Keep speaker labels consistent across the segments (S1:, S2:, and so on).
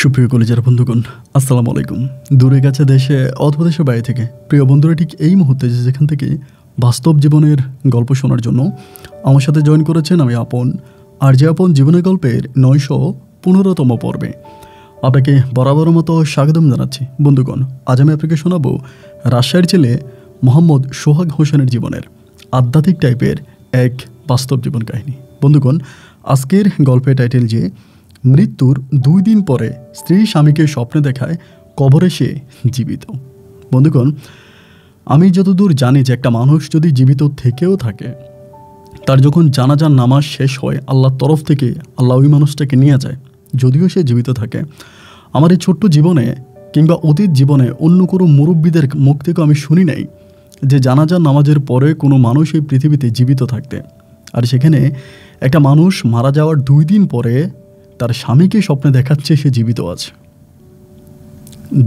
S1: সুপ্রিয় কলেজের বন্ধুগণ, আসসালামু আলাইকুম। দূরে কাছে দেশে অথবা দেশের বাইরে থেকে প্রিয় বন্ধুরা ঠিক এই মুহূর্তে যেখান থেকে বাস্তব জীবনের গল্প শোনার জন্য আমার সাথে জয়েন করেছেন আমি আপন। আর যে আপন জীবনের গল্পের 915তম পর্বে আপনাকে বরাবর মতো স্বাগতম জানাচ্ছি। বন্ধুগণ, আজ আমি আপনাকে শোনাবো রাজশাহীর ছেলে মোহাম্মদ সোহাগ হোসেনের জীবনের আধ্যাত্মিক টাইপের এক বাস্তব জীবন কাহিনী। বন্ধুগণ, আজকের গল্পের টাইটেল যে মৃত্যুর 2 দিন পরে স্ত্রী স্বামীকে স্বপ্নে দেখায় কবরে সে জীবিত। বন্ধুগণ, আমি যতদূর জানি যে একটা মানুষ যদি জীবিত থেকেও থাকে, তার যখন জানাজার নামাজ শেষ হয় আল্লাহর তরফ থেকে আল্লাহ ওই মানুষটাকে নিয়ে যায়, যদিও সে জীবিত থাকে। আমার এই ছোট্ট জীবনে কিংবা অতীত জীবনে অন্য কোনো মুরব্বীদের মুখ থেকেও আমি শুনি নাই যে জানাজার নামাজের পরে কোনো মানুষ এই পৃথিবীতে জীবিত থাকতে। আর সেখানে একটা মানুষ মারা যাওয়ার 2 দিন পরে তার স্বামীকে স্বপ্নে দেখাচ্ছে সে জীবিত আছে।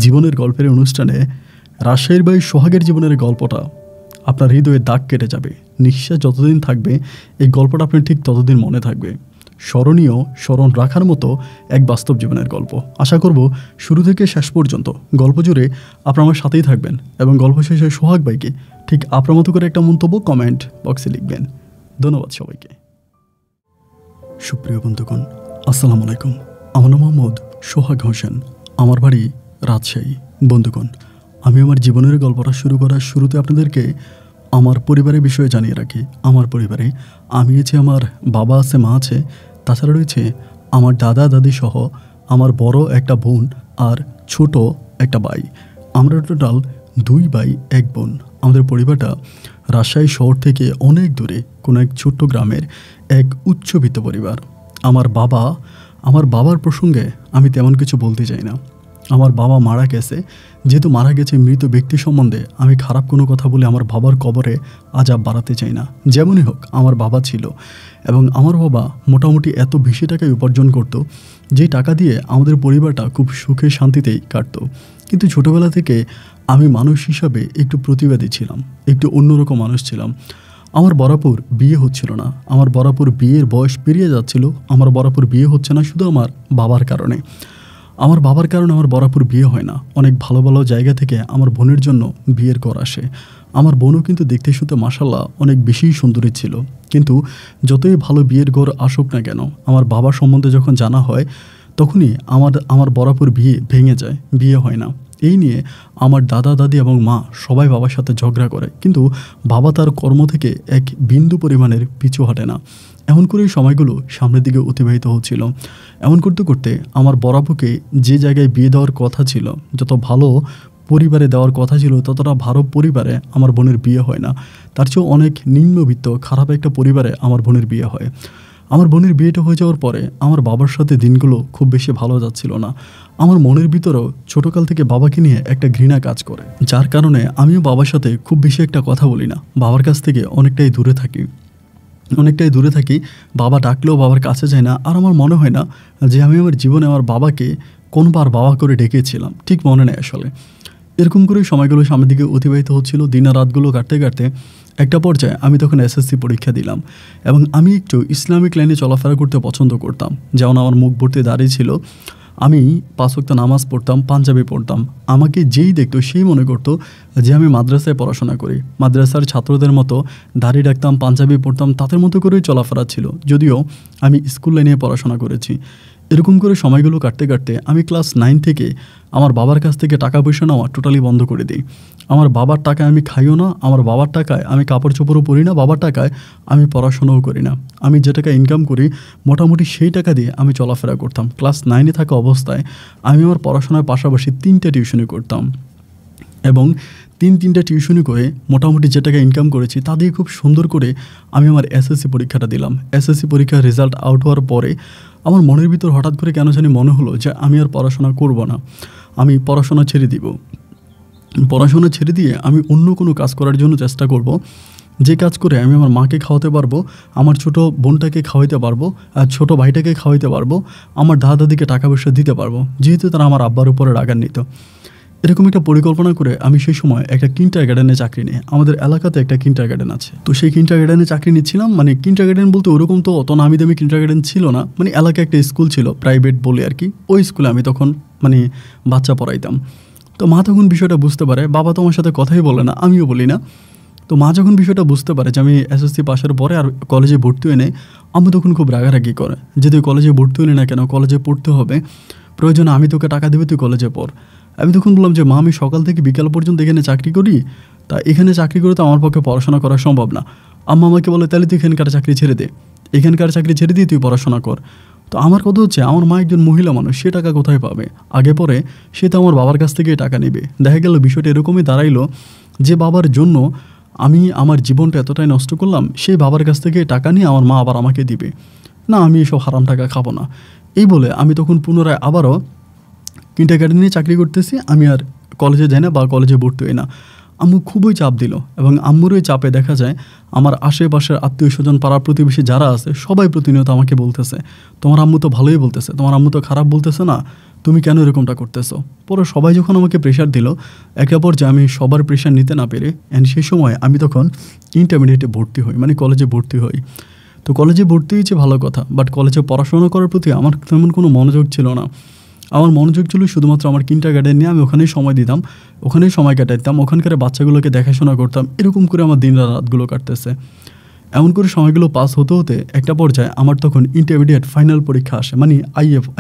S1: জীবনের গল্পের অনুষ্ঠানে রাজশাহীর ভাই সোহাগের জীবনের গল্পটা আপনার হৃদয়ে দাগ কেটে যাবে। নিঃশ্বাস যতদিন থাকবে এই গল্পটা আপনার ঠিক ততদিন মনে থাকবে। স্মরণীয়, স্মরণ রাখার মতো এক বাস্তব জীবনের গল্প। আশা করব শুরু থেকে শেষ পর্যন্ত গল্প জুড়ে আপনার আমার সাথেই থাকবেন এবং গল্প শেষে সোহাগ ভাইকে ঠিক আপনার মতো করে একটা মন্তব্য কমেন্ট বক্সে লিখবেন। ধন্যবাদ সবাইকে। সুপ্রিয় বন্ধুগণ, আসসালামু আলাইকুম। আমার নাম মোহাম্মদ সোহাগ হোসেন, আমার বাড়ি রাজশাহী। বন্ধুগণ, আমি আমার জীবনের গল্পটা শুরু করার শুরুতে আপনাদেরকে আমার পরিবারের বিষয়ে জানিয়ে রাখি। আমার পরিবারে আমি আছি, আমার বাবা আছে, মা আছে, তাছাড়া রয়েছে আমার দাদা দাদি সহ আমার বড় একটা বোন আর ছোট একটা ভাই। আমরা টোটাল 2 ভাই 1 বোন। আমাদের পরিবারটা রাজশাহী শহর থেকে অনেক দূরে কোনো এক ছোট্ট গ্রামের এক উচ্চবিত্ত পরিবার। আমার বাবার প্রসঙ্গে আমি তেমন কিছু বলতে চাই না। আমার বাবা মারা গেছে, যেহেতু মারা গেছে মৃত ব্যক্তি সম্বন্ধে আমি খারাপ কোনো কথা বলে আমার বাবার কবরে আজাব বাড়াতে চাই না। যেমনই হোক, আমার বাবা ছিল এবং আমার বাবা মোটামুটি এত বেশি টাকায় উপার্জন করত যে টাকা দিয়ে আমাদের পরিবারটা খুব সুখে শান্তিতেই কাটত। কিন্তু ছোটোবেলা থেকে আমি মানুষ হিসাবে একটু প্রতিবাদী ছিলাম, একটু অন্যরকম মানুষ ছিলাম। আমার বরাবর বিয়ে হচ্ছিল না, আমার বরাবর বিয়ের বয়স পেরিয়ে যাচ্ছিল, আমার বরাবর বিয়ে হচ্ছে না শুধু আমার বাবার কারণে। আমার বাবার কারণে আমার বরাবর বিয়ে হয় না। অনেক ভালো ভালো জায়গা থেকে আমার বোনের জন্য বিয়ের কর আসে। আমার বোনও কিন্তু দেখতে শুতে মাশাল্লাহ অনেক বেশি সুন্দরী ছিল। কিন্তু যতই ভালো বিয়ের ঘর আসুক না কেন, আমার বাবার সম্বন্ধে যখন জানা হয় তখনই আমার বরাবর বিয়ে ভেঙে যায়, বিয়ে হয় না। এই নিয়ে আমার দাদা দাদি এবং মা সবাই বাবার সাথে ঝগড়া করে, কিন্তু বাবা তার কর্ম থেকে এক বিন্দু পরিমাণের পিছু হাঁটে না। এমন করেই সময়গুলো সামনের দিকে অতিবাহিত হচ্ছিল। এমন করতে করতে আমার বরাবরকে যে জায়গায় বিয়ে দেওয়ার কথা ছিল, যত ভালো পরিবারে দেওয়ার কথা ছিল, ততটা ভালো পরিবারে আমার বোনের বিয়ে হয় না। তার চেয়েও অনেক নিম্নবিত্ত খারাপ একটা পরিবারে আমার বোনের বিয়ে হয়। আমার বোনের বিয়েটা হয়ে যাওয়ার পরে আমার বাবার সাথে দিনগুলো খুব বেশি ভালো যাচ্ছিল না। আমার মনের ভিতরেও ছোটোকাল থেকে বাবাকে নিয়ে একটা ঘৃণা কাজ করে, যার কারণে আমিও বাবার সাথে খুব বেশি একটা কথা বলি না, বাবার কাছ থেকে অনেকটাই দূরে থাকি। বাবা ডাকলেও বাবার কাছে যায় না। আর আমার মনে হয় না যে আমি আমার জীবনে আমার বাবাকে কোনবার বাবা করে ডেকেছিলাম, ঠিক মনে নেই আসলে। এরকম করেই সময়গুলো সামনের দিকে অতিবাহিত হচ্ছিল। দিন আর রাতগুলো কাটতে কাটতে একটা পর্যায়ে আমি তখন এসএসসি পরীক্ষা দিলাম এবং আমি একটু ইসলামিক লাইনে চলাফেরা করতে পছন্দ করতাম। যেমন আমার মুখ ভর্তি দাঁড়িয়ে ছিল, আমি 5 ওয়াক্ত নামাজ পড়তাম, পাঞ্জাবি পড়তাম। আমাকে যেই দেখতো সেই মনে করতো যে আমি মাদ্রাসায় পড়াশোনা করি। মাদ্রাসার ছাত্রদের মতো দাড়ি রাখতাম, পাঞ্জাবি পড়তাম, তাদের মতো করেই চলাফেরা ছিল, যদিও আমি স্কুল লাইনে পড়াশোনা করেছি। এরকম করে সময়গুলো কাটতে কাটতে আমি ক্লাস 9 থেকে আমার বাবার কাছ থেকে টাকা পয়সা নেওয়া টোটালি বন্ধ করে দিই। আমার বাবার টাকায় আমি খাইও না, আমার বাবার টাকায় আমি কাপড় চোপড়ও পরি না, বাবার টাকায় আমি পড়াশোনাও করি না। আমি যে টাকা ইনকাম করি মোটামুটি সেই টাকা দিয়ে আমি চলাফেরা করতাম। ক্লাস 9-এ থাকা অবস্থায় আমি আমার পড়াশোনার পাশাপাশি 3টা টিউশনি করতাম এবং 3টা টিউশনি করে মোটামুটি যে টাকা ইনকাম করেছি তা দিয়ে খুব সুন্দর করে আমি আমার এসএসসি পরীক্ষাটা দিলাম। এসএসসি পরীক্ষার রেজাল্ট আউট হওয়ার পরে আমার মনের ভিতর হঠাৎ করে কেন জানি মনে হলো যে আমি আর পড়াশোনা করব না, আমি পড়াশোনা ছেড়ে দিব। পড়াশোনা ছেড়ে দিয়ে আমি অন্য কোনো কাজ করার জন্য চেষ্টা করব, যে কাজ করে আমি আমার মাকে খাওয়াতে পারবো, আমার ছোট বোনটাকে খাওয়াইতে পারবো, আর ছোটো ভাইটাকে খাওয়াইতে পারবো, আমার দাদা দাদিকে টাকা পয়সা দিতে পারবো, যেহেতু তারা আমার আব্বার উপরে রাগান নিত। এরকম একটা পরিকল্পনা করে আমি সেই সময় একটা কিন্ডারগার্টেনে চাকরি নিই। আমাদের এলাকাতে একটা কিন্ডারগার্টেন আছে, তো সেই কিন্ডারগার্টেনে চাকরি নিচ্ছিলাম। মানে কিন্ডারগার্টেন বলতে ওরকম তো অত নামি দামি কিন্ডারগার্টেন ছিল না, মানে এলাকায় একটা স্কুল ছিল প্রাইভেট বলে আর কি, ওই স্কুলে আমি তখন মানে বাচ্চা পড়াইতাম। তো মা তখন বিষয়টা বুঝতে পারে, বাবা তো আমার সাথে কথাই বলে না, আমিও বলি না। তো মা যখন বিষয়টা বুঝতে পারে যে আমি এসএসসি পাশের পরে আর কলেজে ভর্তি হয়ে নেই, আমি তখন খুব রাগারাগি করে যে তুই কলেজে ভর্তি হলি না কেন, কলেজে পড়তে হবে, প্রয়োজনে আমি তোকে টাকা দেবে, তুই কলেজে পড়। আমি তখন বললাম যে মা আমি সকাল থেকে বিকাল পর্যন্ত এখানে চাকরি করি, তা এখানে চাকরি করে তো আমার পক্ষে পড়াশোনা করা সম্ভব না। আম্মা আমাকে বলে তাহলে তুই এখানকার চাকরি ছেড়ে দে, এখানকার চাকরি ছেড়ে দিয়ে তুই পড়াশোনা কর। তো আমার কথা হচ্ছে আমার মা একজন মহিলা মানুষ, সে টাকা কোথায় পাবে, আগে পরে সে তো আমার বাবার কাছ থেকেই টাকা নেবে। দেখা গেল বিষয়টা এরকমই দাঁড়াইলো যে বাবার জন্য আমি আমার জীবনটা এতটাই নষ্ট করলাম, সেই বাবার কাছ থেকে টাকা নিয়ে আমার মা আবার আমাকে দিবে না, আমি এসব হারাম টাকা খাবো না। এই বলে আমি তখন পুনরায় আবারও কিন্ডারগার্টেনে চাকরি করতেছি, আমি আর কলেজে যাই না বা কলেজে ভর্তি হই না। আম্মু খুবই চাপ দিল এবং আম্মুর ওই চাপে দেখা যায় আমার আশেপাশের আত্মীয় স্বজন পাড়া প্রতিবেশী যারা আছে সবাই প্রতিনিয়ত আমাকে বলতেছে তোমার আম্মু তো ভালোই বলতেছে, তোমার আম্মু তো খারাপ বলতেছে না, তুমি কেন এরকমটা করতেছো। পরে সবাই যখন আমাকে প্রেশার দিল, একের পর যে আমি সবার প্রেশার নিতে না পেরে অ্যান্ড সেই সময় আমি তখন ইন্টারমিডিয়েটে ভর্তি হই, মানে কলেজে ভর্তি হই। তো কলেজে ভর্তি হয়েছে ভালো কথা, বাট কলেজে পড়াশোনা করার প্রতি আমার তেমন কোনো মনোযোগ ছিল না। আমার মনোযোগ ছিল শুধুমাত্র আমার কিন্ডারগার্টেন নিয়ে, আমি ওখানেই সময় দিতাম, ওখানেই সময় কাটাইতাম, ওখানকার বাচ্চাগুলোকে দেখাশোনা করতাম, এরকম করে আমার দিন রাতগুলো কাটতেছে। এমন করে সময়গুলো পাস হতে হতে একটা পর্যায়ে আমার তখন ইন্টারমিডিয়েট ফাইনাল পরীক্ষা আসে, মানে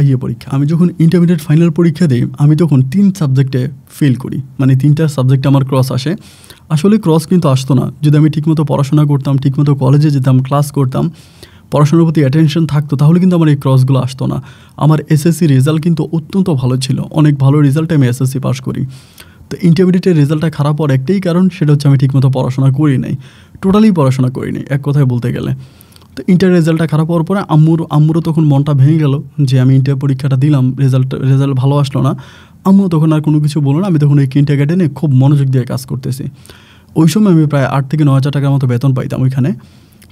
S1: আইএ পরীক্ষা। আমি যখন ইন্টারমিডিয়েট ফাইনাল পরীক্ষা দিই আমি তখন 3 সাবজেক্টে ফেল করি, মানে 3টা সাবজেক্টে আমার ক্রস আসে। আসলে ক্রস কিন্তু আসতো না যদি আমি ঠিকমতো পড়াশোনা করতাম, ঠিকমতো কলেজে যেতাম, ক্লাস করতাম, পড়াশোনার প্রতি অ্যাটেনশন থাকতো, তাহলে কিন্তু আমার এই ক্রসগুলো আসতো না। আমার এসএসসি রেজাল্ট কিন্তু অত্যন্ত ভালো ছিল, অনেক ভালো রেজাল্টে আমি এসএসসি পাস করি। তো ইন্টারমিডিয়েটের রেজাল্টটা খারাপ হওয়ার একটাই কারণ, সেটা হচ্ছে আমি ঠিকমতো পড়াশোনা করি নাই, টোটালি পড়াশোনা করিনি এক কথায় বলতে গেলে। তো ইন্টার রেজাল্টটা খারাপ হওয়ার পরে আম্মুরও তখন মনটা ভেঙে গেল যে আমি ইন্টার পরীক্ষাটা দিলাম, রেজাল্ট ভালো আসলো না। আম্মু তখন আর কোনো কিছু বলো না, আমি তখন এই কিন্ডারগার্টেনে খুব মনোযোগ দিয়ে কাজ করতেছি। ওই সময় আমি প্রায় 8 থেকে 9 হাজার টাকার মতো বেতন পাইতাম ওইখানে।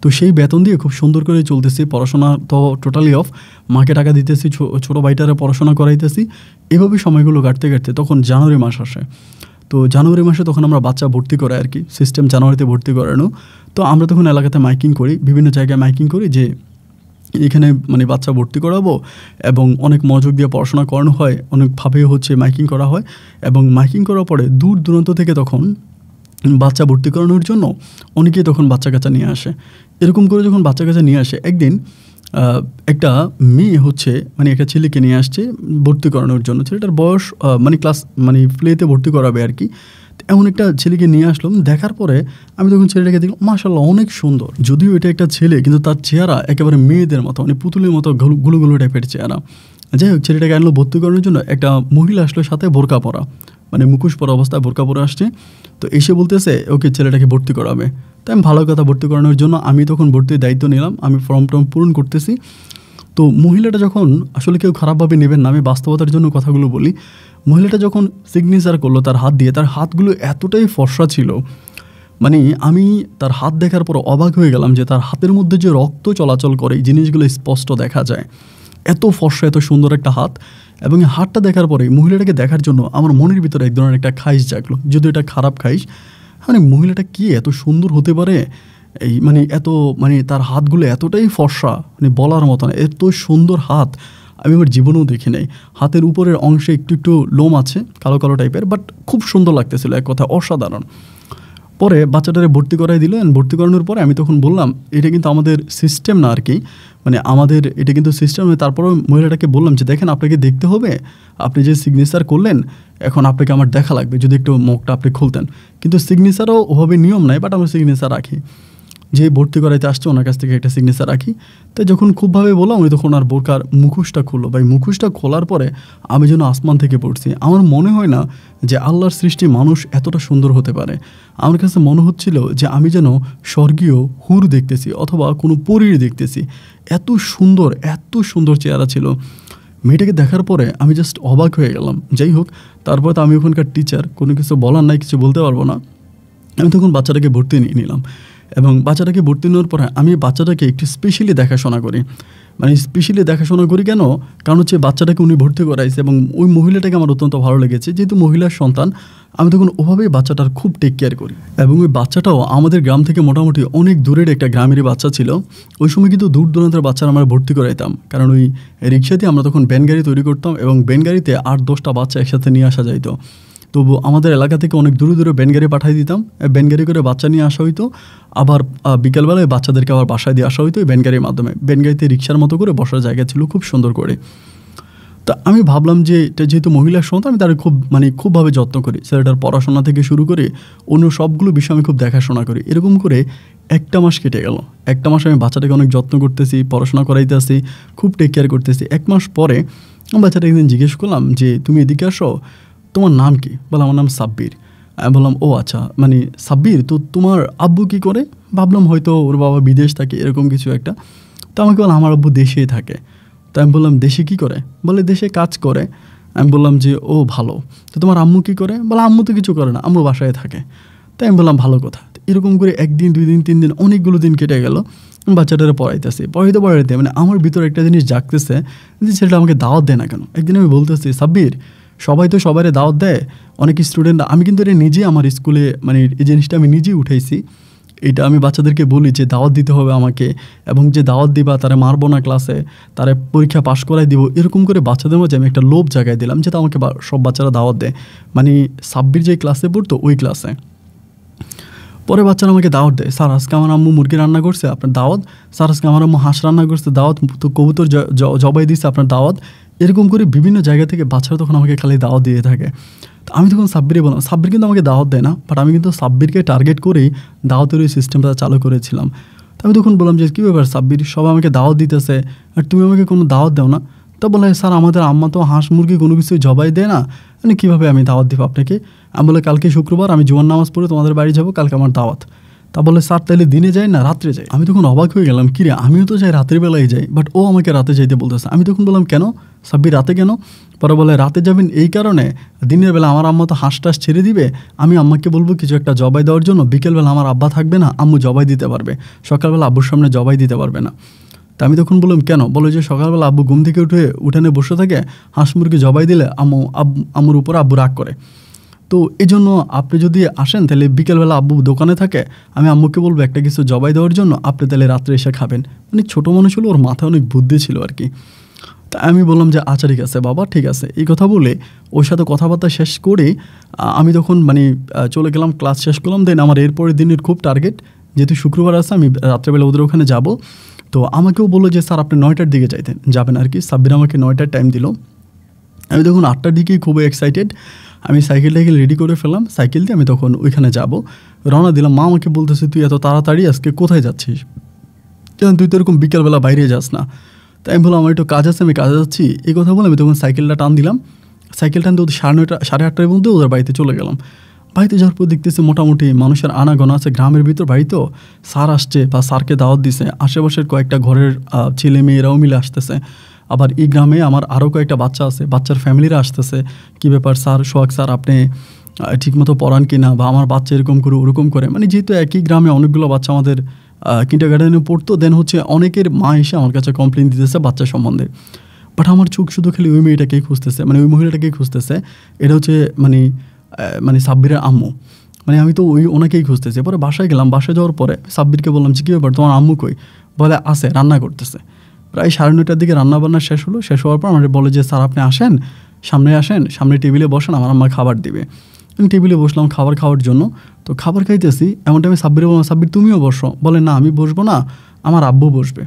S1: তো সেই বেতন দিয়ে খুব সুন্দর করে চলতেছি, পড়াশোনা তো টোটালি অফ, মাকে টাকা দিতেছি, ছোটো ভাইটারে পড়াশোনা করাইতেছি। এভাবেই সময়গুলো কাটতে কাটতে তখন জানুয়ারি মাস আসে। তো জানুয়ারি মাসে তখন আমরা বাচ্চা ভর্তি করাই আর কি, সিস্টেম জানুয়ারিতে ভর্তি করানো। তো আমরা তখন এলাকাতে মাইকিং করি, বিভিন্ন জায়গায় মাইকিং করি যে এখানে মানে বাচ্চা ভর্তি করাবো, এবং অনেক মনোযোগ দিয়ে পড়াশোনা করানো হয়, অনেকভাবে হচ্ছে মাইকিং করা হয়। এবং মাইকিং করার পরে দূর দূরান্ত থেকে তখন বাচ্চা ভর্তি করানোর জন্য অনেকেই তখন বাচ্চা কাচ্চা নিয়ে আসে। এরকম করে যখন বাচ্চা কাচ্চা নিয়ে আসে, একদিন একটা মেয়ে হচ্ছে মানে একটা ছেলেকে নিয়ে আসছে ভর্তি করানোর জন্য। ছেলেটার বয়স মানে ক্লাস মানে প্লেতে ভর্তি করাবে আর কি। এমন একটা ছেলেকে নিয়ে আসলাম, দেখার পরে আমি তখন ছেলেটাকে দেখলাম মাশাআল্লাহ অনেক সুন্দর, যদিও এটা একটা ছেলে কিন্তু তার চেহারা একেবারে মেয়েদের মতো, মানে পুতুলের মতো গুলো গুলো টাইপের চেহারা। যাই হোক, ছেলেটাকে আনলো ভর্তি করানোর জন্য। একটা মহিলা আসলো সাথে বোরকা পরা, মানে মুখোশ পরা অবস্থায় বোরকা পরে আসছে। তো এসে বলতেছে ওকে ছেলেটাকে ভর্তি করাবে। তাই আমি ভালো কথা, ভর্তি করানোর জন্য আমি তখন ভর্তির দায়িত্ব নিলাম, আমি ফর্ম পূরণ করতেছি। তো মহিলাটা যখন, আসলে কেউ খারাপভাবে নেবেন না, আমি বাস্তবতার জন্য কথাগুলো বলি, মহিলাটা যখন সিগনেচার করলো তার হাত দিয়ে, তার হাতগুলো এতটাই ফর্সা ছিল, মানে আমি তার হাত দেখার পর অবাক হয়ে গেলাম যে তার হাতের মধ্যে যে রক্ত চলাচল করে এই জিনিসগুলো স্পষ্ট দেখা যায়। এত ফর্সা, এত সুন্দর একটা হাত। এবং এই হাতটা দেখার পরে মহিলাটাকে দেখার জন্য আমার মনের ভিতরে এক ধরনের একটা খাইশ জাগলো, যদিও এটা খারাপ খাইশ। মানে মহিলাটা কি এত সুন্দর হতে পারে, এই মানে এত মানে তার হাতগুলো এতটাই ফর্সা, মানে বলার মতো না, এত সুন্দর হাত আমি আমার জীবনেও দেখি নাই। হাতের উপরের অংশে একটু একটু লোম আছে, কালো কালো টাইপের, বাট খুব সুন্দর লাগতেছিল, এক কথা অসাধারণ। পরে বাচ্চাটারে ভর্তি করাই দিল। ভর্তি করানোর পরে আমি তখন বললাম এটা কিন্তু আমাদের সিস্টেম না আর কি, মানে আমাদের এটা কিন্তু সিস্টেম। তারপরেও মহিলাটাকে বললাম যে দেখেন আপনাকে দেখতে হবে, আপনি যে সিগনেচার করলেন এখন আপনাকে আমার দেখা লাগবে, যদি একটু মুখটা আপনি খুলতেন। কিন্তু সিগনেচারও ওভাবে নিয়ম নাই, বাট আমরা সিগনেচার রাখি, যে ভর্তি করাইতে আসছে ওনার কাছ থেকে একটা সিগনেচার রাখি। তাই যখন খুবভাবে বললাম উনি তখন আর বোরকার মুখোশটা খুললো। ভাই মুখোশটা খোলার পরে আমি যেন আসমান থেকে পড়ছি। আমার মনে হয় না যে আল্লাহর সৃষ্টি মানুষ এতটা সুন্দর হতে পারে। আমার কাছে মনে হচ্ছিল যে আমি যেন স্বর্গীয় হুর দেখতেছি অথবা কোনো পরীর দেখতেছি, এত সুন্দর চেহারা ছিল। মেয়েটাকে দেখার পরে আমি জাস্ট অবাক হয়ে গেলাম। যাই হোক, তারপর তো আমি ওখানকার টিচার, কোনো কিছু বলার নাই, কিছু বলতে পারবো না। আমি তখন বাচ্চাটাকে ভর্তি নিয়ে নিলাম। এবং বাচ্চাটাকে ভর্তি নেওয়ার পরে আমি বাচ্চাটাকে একটু স্পেশালি দেখাশোনা করি। মানে স্পেশালি দেখাশোনা করি কেন? কারণ হচ্ছে বাচ্চাটাকে উনি ভর্তি করাইছে এবং ওই মহিলাটাকে আমার অত্যন্ত ভালো লেগেছে। যেহেতু মহিলার সন্তান, আমি তখন ওভাবেই বাচ্চাটার খুব টেক কেয়ার করি। এবং ওই বাচ্চাটাও আমাদের গ্রাম থেকে মোটামুটি অনেক দূরের একটা গ্রামেরই বাচ্চা ছিল। ওই সময় কিন্তু দূর দূরান্তের বাচ্চারা আমরা ভর্তি করাইতাম, কারণ ওই রিক্সাতে আমরা তখন ভ্যান গাড়ি তৈরি করতাম এবং ভ্যান গাড়িতে 8-10টা বাচ্চা একসাথে নিয়ে আসা যাইতো। তবু আমাদের এলাকা থেকে অনেক দূরে দূরে ভ্যান গাড়ি পাঠিয়ে দিতাম, ভ্যান গাড়ি করে বাচ্চা নিয়ে আসা হইতো। আবার বিকেলবেলায় বাচ্চাদেরকে আবার বাসায় দিয়ে আসা হইতো এই ভ্যান গাড়ির মাধ্যমে। ভ্যান গাড়িতে রিক্সার মতো করে বসার জায়গা ছিল খুব সুন্দর করে। তা আমি ভাবলাম যে এটা যেহেতু মহিলার সন্তান, আমি তার খুবভাবে যত্ন করি। ছেলেটার পড়াশোনা থেকে শুরু করে অন্য সবগুলো বিষয় আমি খুব দেখাশোনা করি। এরকম করে 1টা মাস কেটে গেল। 1টা মাস আমি বাচ্চাটাকে অনেক যত্ন করতেছি, পড়াশোনা করাইতে আসি, খুব টেক কেয়ার করতেছি। 1 মাস পরে আমি বাচ্চাটা একদিন জিজ্ঞেস করলাম যে তুমি এদিকে আসো, তোমার নাম কি? বলে আমার নাম সাব্বির। আমি বললাম ও আচ্ছা, মানে সাব্বির, তো তোমার আব্বু কী করে? ভাবলাম হয়তো ওর বাবা বিদেশ থাকে, এরকম কিছু একটা। তো আমাকে বললাম আমার আব্বু দেশেই থাকে। তো আমি বললাম দেশে কী করে? বলে দেশে কাজ করে। আমি বললাম যে ও ভালো, তো তোমার আম্মু কী করে? বলে আম্মু তো কিছু করে না, আম্মু বাসায় থাকে। তাই আমি বললাম ভালো কথা। এরকম করে 1 দিন 2 দিন 3 দিন অনেকগুলো দিন কেটে গেল। বাচ্চাটারে পড়াইতে মানে আমার ভিতরে একটা জিনিস জাগতেছে যে ছেলেটা আমাকে দাওয়াত দেয় না কেন। একদিন আমি বলতেছি সাব্বির, সবাই তো সবাইরে দাওয়াত দেয়, অনেক স্টুডেন্ট, আমি কিন্তু এটা নিজে আমার স্কুলে মানে এই জিনিসটা আমি নিজেই উঠাইছি। এটা আমি বাচ্চাদেরকে বলি যে দাওয়াত দিতে হবে আমাকে, এবং যে দাওয়াত দিবা তারা মারবো না ক্লাসে, তারা পরীক্ষা পাশ করাই দিব। এরকম করে বাচ্চাদের মধ্যে আমি একটা লোভ জায়গায় দিলাম, যেটা আমাকে সব বাচ্চারা দাওয়াত দেয়। মানে সাব্বির যে ক্লাসে পড়তো ওই ক্লাসে। পরে বাচ্চারা আমাকে দাওয়াত দেয়, স্যার আজকে আমার আম্মু মুরগি রান্না করছে, আপনার দাওয়াত। স্যার আজকে আমার আম্মু হাঁস রান্না করছে, দাওয়াত। তো কবুতর জবাই দিচ্ছে, আপনার দাওয়াত। এরকম করে বিভিন্ন জায়গা থেকে বাচ্চারা তখন আমাকে খালি দাওয়াত দিয়ে থাকে। তো আমি তখন সাব্বিরে বললাম, সাব্বির কিন্তু আমাকে দাওয়াত দেয় না, বাট আমি কিন্তু সাব্বিরকে টার্গেট করেই দাওয়াতের ওই সিস্টেমটা চালু করেছিলাম। তো আমি তখন বললাম যে কী ব্যাপার সাব্বির, সবাই আমাকে দাওয়াত দিতেছে আর তুমি আমাকে কোনো দাওয়াত দাও না? তা বলে স্যার আমাদের আম্মা তো হাঁস মুরগি কোনো কিছুই জবাই দেয় না, মানে কীভাবে আমি দাওয়াত দিব আপনাকে? আমি বলে কালকে শুক্রবার, আমি জুমার নামাজ পড়ে তোমাদের বাড়ি যাবো, কালকে আমার দাওয়াত। তা বলে স্যার তাহলে দিনে যাই না রাত্রে যাই? আমি তখন অবাক হয়ে গেলাম, কিরে আমিও তো যাই রাতের বেলায় যাই, বাট ও আমাকে রাতে যাইতে বলতেছে। আমি তখন বললাম কেন সাব্বির রাতে কেন? পরে বলে রাতে যাবেন এই কারণে, দিনের বেলা আমার আম্মা তো হাঁস টাস ছেড়ে দিবে, আমি আম্মাকে বলবো কিছু একটা জবাই দেওয়ার জন্য, বিকেলবেলা আমার আব্বা থাকবে না, আম্মু জবাই দিতে পারবে, সকালবেলা আব্বুর সামনে জবাই দিতে পারবে না। তা আমি তখন বললাম কেন? বলো যে সকালবেলা আব্বু ঘুম থেকে উঠে উঠানে বসে থাকে, হাঁস মুরগি জবাই দিলে আম্মুর উপর আব্বু রাগ করে। তো এই জন্য আপনি যদি আসেন তাহলে বিকেলবেলা আব্বু দোকানে থাকে, আমি আম্মুকে বলবো একটা কিছু জবাই দেওয়ার জন্য, আপনি তাহলে রাত্রে এসে খাবেন। মানে ছোটো মানুষ হলো, ওর মাথায় অনেক বুদ্ধি ছিল আর কি। তা আমি বললাম যে আচ্ছা ঠিক আছে বাবা, ঠিক আছে। এই কথা বলে ওর সাথে কথাবার্তা শেষ করে আমি তখন মানে চলে গেলাম, ক্লাস শেষ করলাম। দেন আমার এরপরের দিনের খুব টার্গেট, যেহেতু শুক্রবার আছে আমি রাত্রেবেলা ওদের ওখানে যাব। তো আমাকেও বললো যে স্যার আপনি 9টার দিকে যাবেন আর কি। সাব্বির আমাকে 9টার টাইম দিল। আমি তখন 8টার দিকেই খুবই এক্সাইটেড। আমি সাইকেলটাকে রেডি করে ফেললাম, সাইকেল দিয়ে আমি তখন ওইখানে যাব, রওনা দিলাম। মা আমাকে বলতেছে তুই এত তাড়াতাড়ি আজকে কোথায় যাচ্ছিস? কেন তুই তো এরকম বিকালবেলা বাইরে যাস না? তাই আমি বললাম আমার একটু কাজ আছে, আমি কাজে যাচ্ছি। এই কথা বলে আমি তখন সাইকেলটা টান দিলাম। সাইকেল টানতে ওদের 9:30 8:30টার মধ্যে ওদের বাড়িতে চলে গেলাম। বাড়িতে যাওয়ার পর দেখতেছি মোটামুটি মানুষের আনাগোনা আছে গ্রামের ভিতর। বাড়িতেও স্যার আসছে বা স্যারকে দাওয়াত দিছে, আশেপাশের কয়েকটা ঘরের ছেলে মেয়েরাও মিলে আসতেছে। আবার এই গ্রামে আমার আরও কয়েকটা বাচ্চা আছে, বাচ্চার ফ্যামিলিরা আসতেছে। কী ব্যাপার স্যার, সোহাগ স্যার আপনি ঠিকমতো পড়ান কি না, বা আমার বাচ্চা এরকম করে ওরকম করে। মানে যেহেতু একই গ্রামে অনেকগুলো বাচ্চা আমাদের কিন্ডারগার্টেনে পড়তো, দেন হচ্ছে অনেকের মা এসে আমার কাছে কমপ্লেন দিতেছে বাচ্চা সম্বন্ধে। বাট আমার চোখ শুধু খালি ওই মেয়েটাকেই খুঁজতেছে, মানে ওই মহিলাটাকেই খুঁজতেছে। এটা হচ্ছে মানে সাব্বিরের আম্মু। মানে আমি তো ওনাকেই খুঁজতেছি। পরে বাসায় গেলাম, বাসায় যাওয়ার পরে সাব্বিরকে বললাম যে কী ব্যাপার তোমার আম্মু কই? বলে আছে, রান্না করতেছে। প্রায় 9:30টার দিকে রান্নাবান্না শেষ হলো। শেষ হওয়ার পর আমাকে বলে যে স্যার আপনি আসেন, সামনে টেবিলে বসেন, আমার আম্মা খাবার দিবে। আমি টেবিলে বসলাম খাবার খাওয়ার জন্য। তো খাবার খাইতেছি, এমন টাইমে সাব্বিরে বললাম সাব্বির তুমিও বসো। বলে না আমি বসবো না, আমার আব্বু বসবে।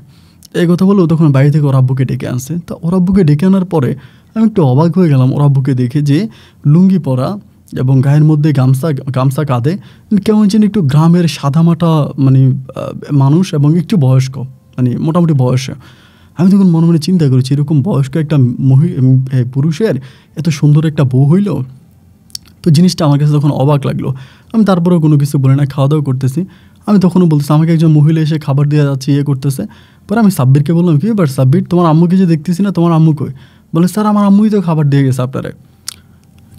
S1: এই কথা বলে ও তখন বাড়ি থেকে ওর আব্বুকে ডেকে আনছে। তো ওর আব্বুকে ডেকে আনার পরে আমি একটু অবাক হয়ে গেলাম ওর আব্বুকে দেখে, যে লুঙ্গি পরা এবং গায়ের মধ্যে গামছা কাঁধে, কেমন যেন একটু গ্রামের সাদামাটা মানে মানুষ, এবং একটু বয়স্ক, মানে মোটামুটি বয়সে। আমি তখন মনে মনে চিন্তা করেছি এরকম বয়স্ক একটা পুরুষের এত সুন্দর একটা বউ হইল। তো জিনিসটা আমার কাছে তখন অবাক লাগলো। আমি তারপরেও কোনো কিছু বলি না, খাওয়া দাওয়া করতেছি। আমি তখনও বলতেছি আমাকে একজন মহিলা এসে খাবার দিয়ে যাচ্ছে, করতেছে। পরে আমি সাব্বিরকে বললাম কি ব্যাপার সাব্বির, তোমার আম্মুকে যে দেখতেছি না, তোমার আম্মু কই? বলে স্যার আমার আম্মুই তো খাবার দিয়ে গেছে আপনারে।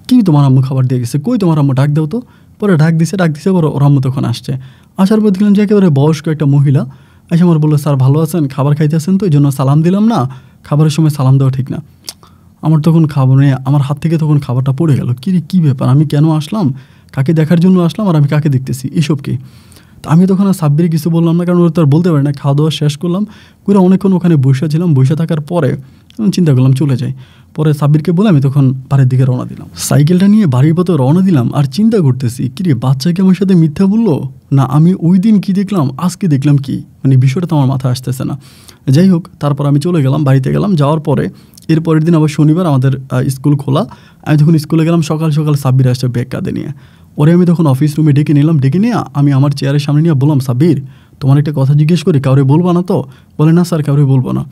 S1: কি তোমার আম্মু খাবার দিয়ে গেছে? কই তোমার আম্মু, ডাক দাও তো। পরে ডাক দিছে পরে ওর আম্মু তখন আসছে। আসার পর দেখলাম যে একেবারে বয়স্ক একটা মহিলা এসে আমার বললো, স্যার ভালো আছেন, খাবার খাইতেছেন তো, এই জন্য সালাম দিলাম না, খাবারের সময় সালাম দেওয়া ঠিক না। আমার তখন খাবারে আমার হাত থেকে তখন খাবারটা পড়ে গেল। কী ব্যাপার, আমি কেন আসলাম, কাকে দেখার জন্য আসলাম, আর আমি কাকে দেখতেছি, এসব কি? তো আমি তখন আর সাব্বিরে কিছু বললাম না, কারণ ওরা তো আর বলতে পারে না। খাওয়া দাওয়া শেষ করলাম করে অনেকক্ষণ ওখানে বসেছিলাম। বসে থাকার পরে চিন্তা করলাম চলে যাই। পরে সাব্বিরকে বলে আমি তখন বাড়ির দিকে রওনা দিলাম। সাইকেলটা নিয়ে বাড়ির পথে রওনা দিলাম আর চিন্তা করতেছি, কিরে বাচ্চাকে আমার সাথে মিথ্যা বললো না, আমি ওই দিন কী দেখলাম আজকে দেখলাম কি, মানে বিষয়টা তো আমার মাথায় আসতেছে না। যাই হোক, তারপর আমি চলে গেলাম, বাড়িতে গেলাম। যাওয়ার পরে এর পরের দিন আবার শনিবার আমাদের স্কুল খোলা। আমি তখন স্কুলে গেলাম, সকাল সকাল সাব্বির আসছে ব্যাগ কাঁধে নিয়ে। ওরে আমি তখন অফিস রুমে ডেকে নিলাম, ডেকে নিয়ে আমি আমার চেয়ারের সামনে নিয়ে বললাম, সাব্বির তোমার একটা কথা জিজ্ঞেস করি, কাউরে বলবো না তো? বলে না স্যার, কাউরে বলবো না।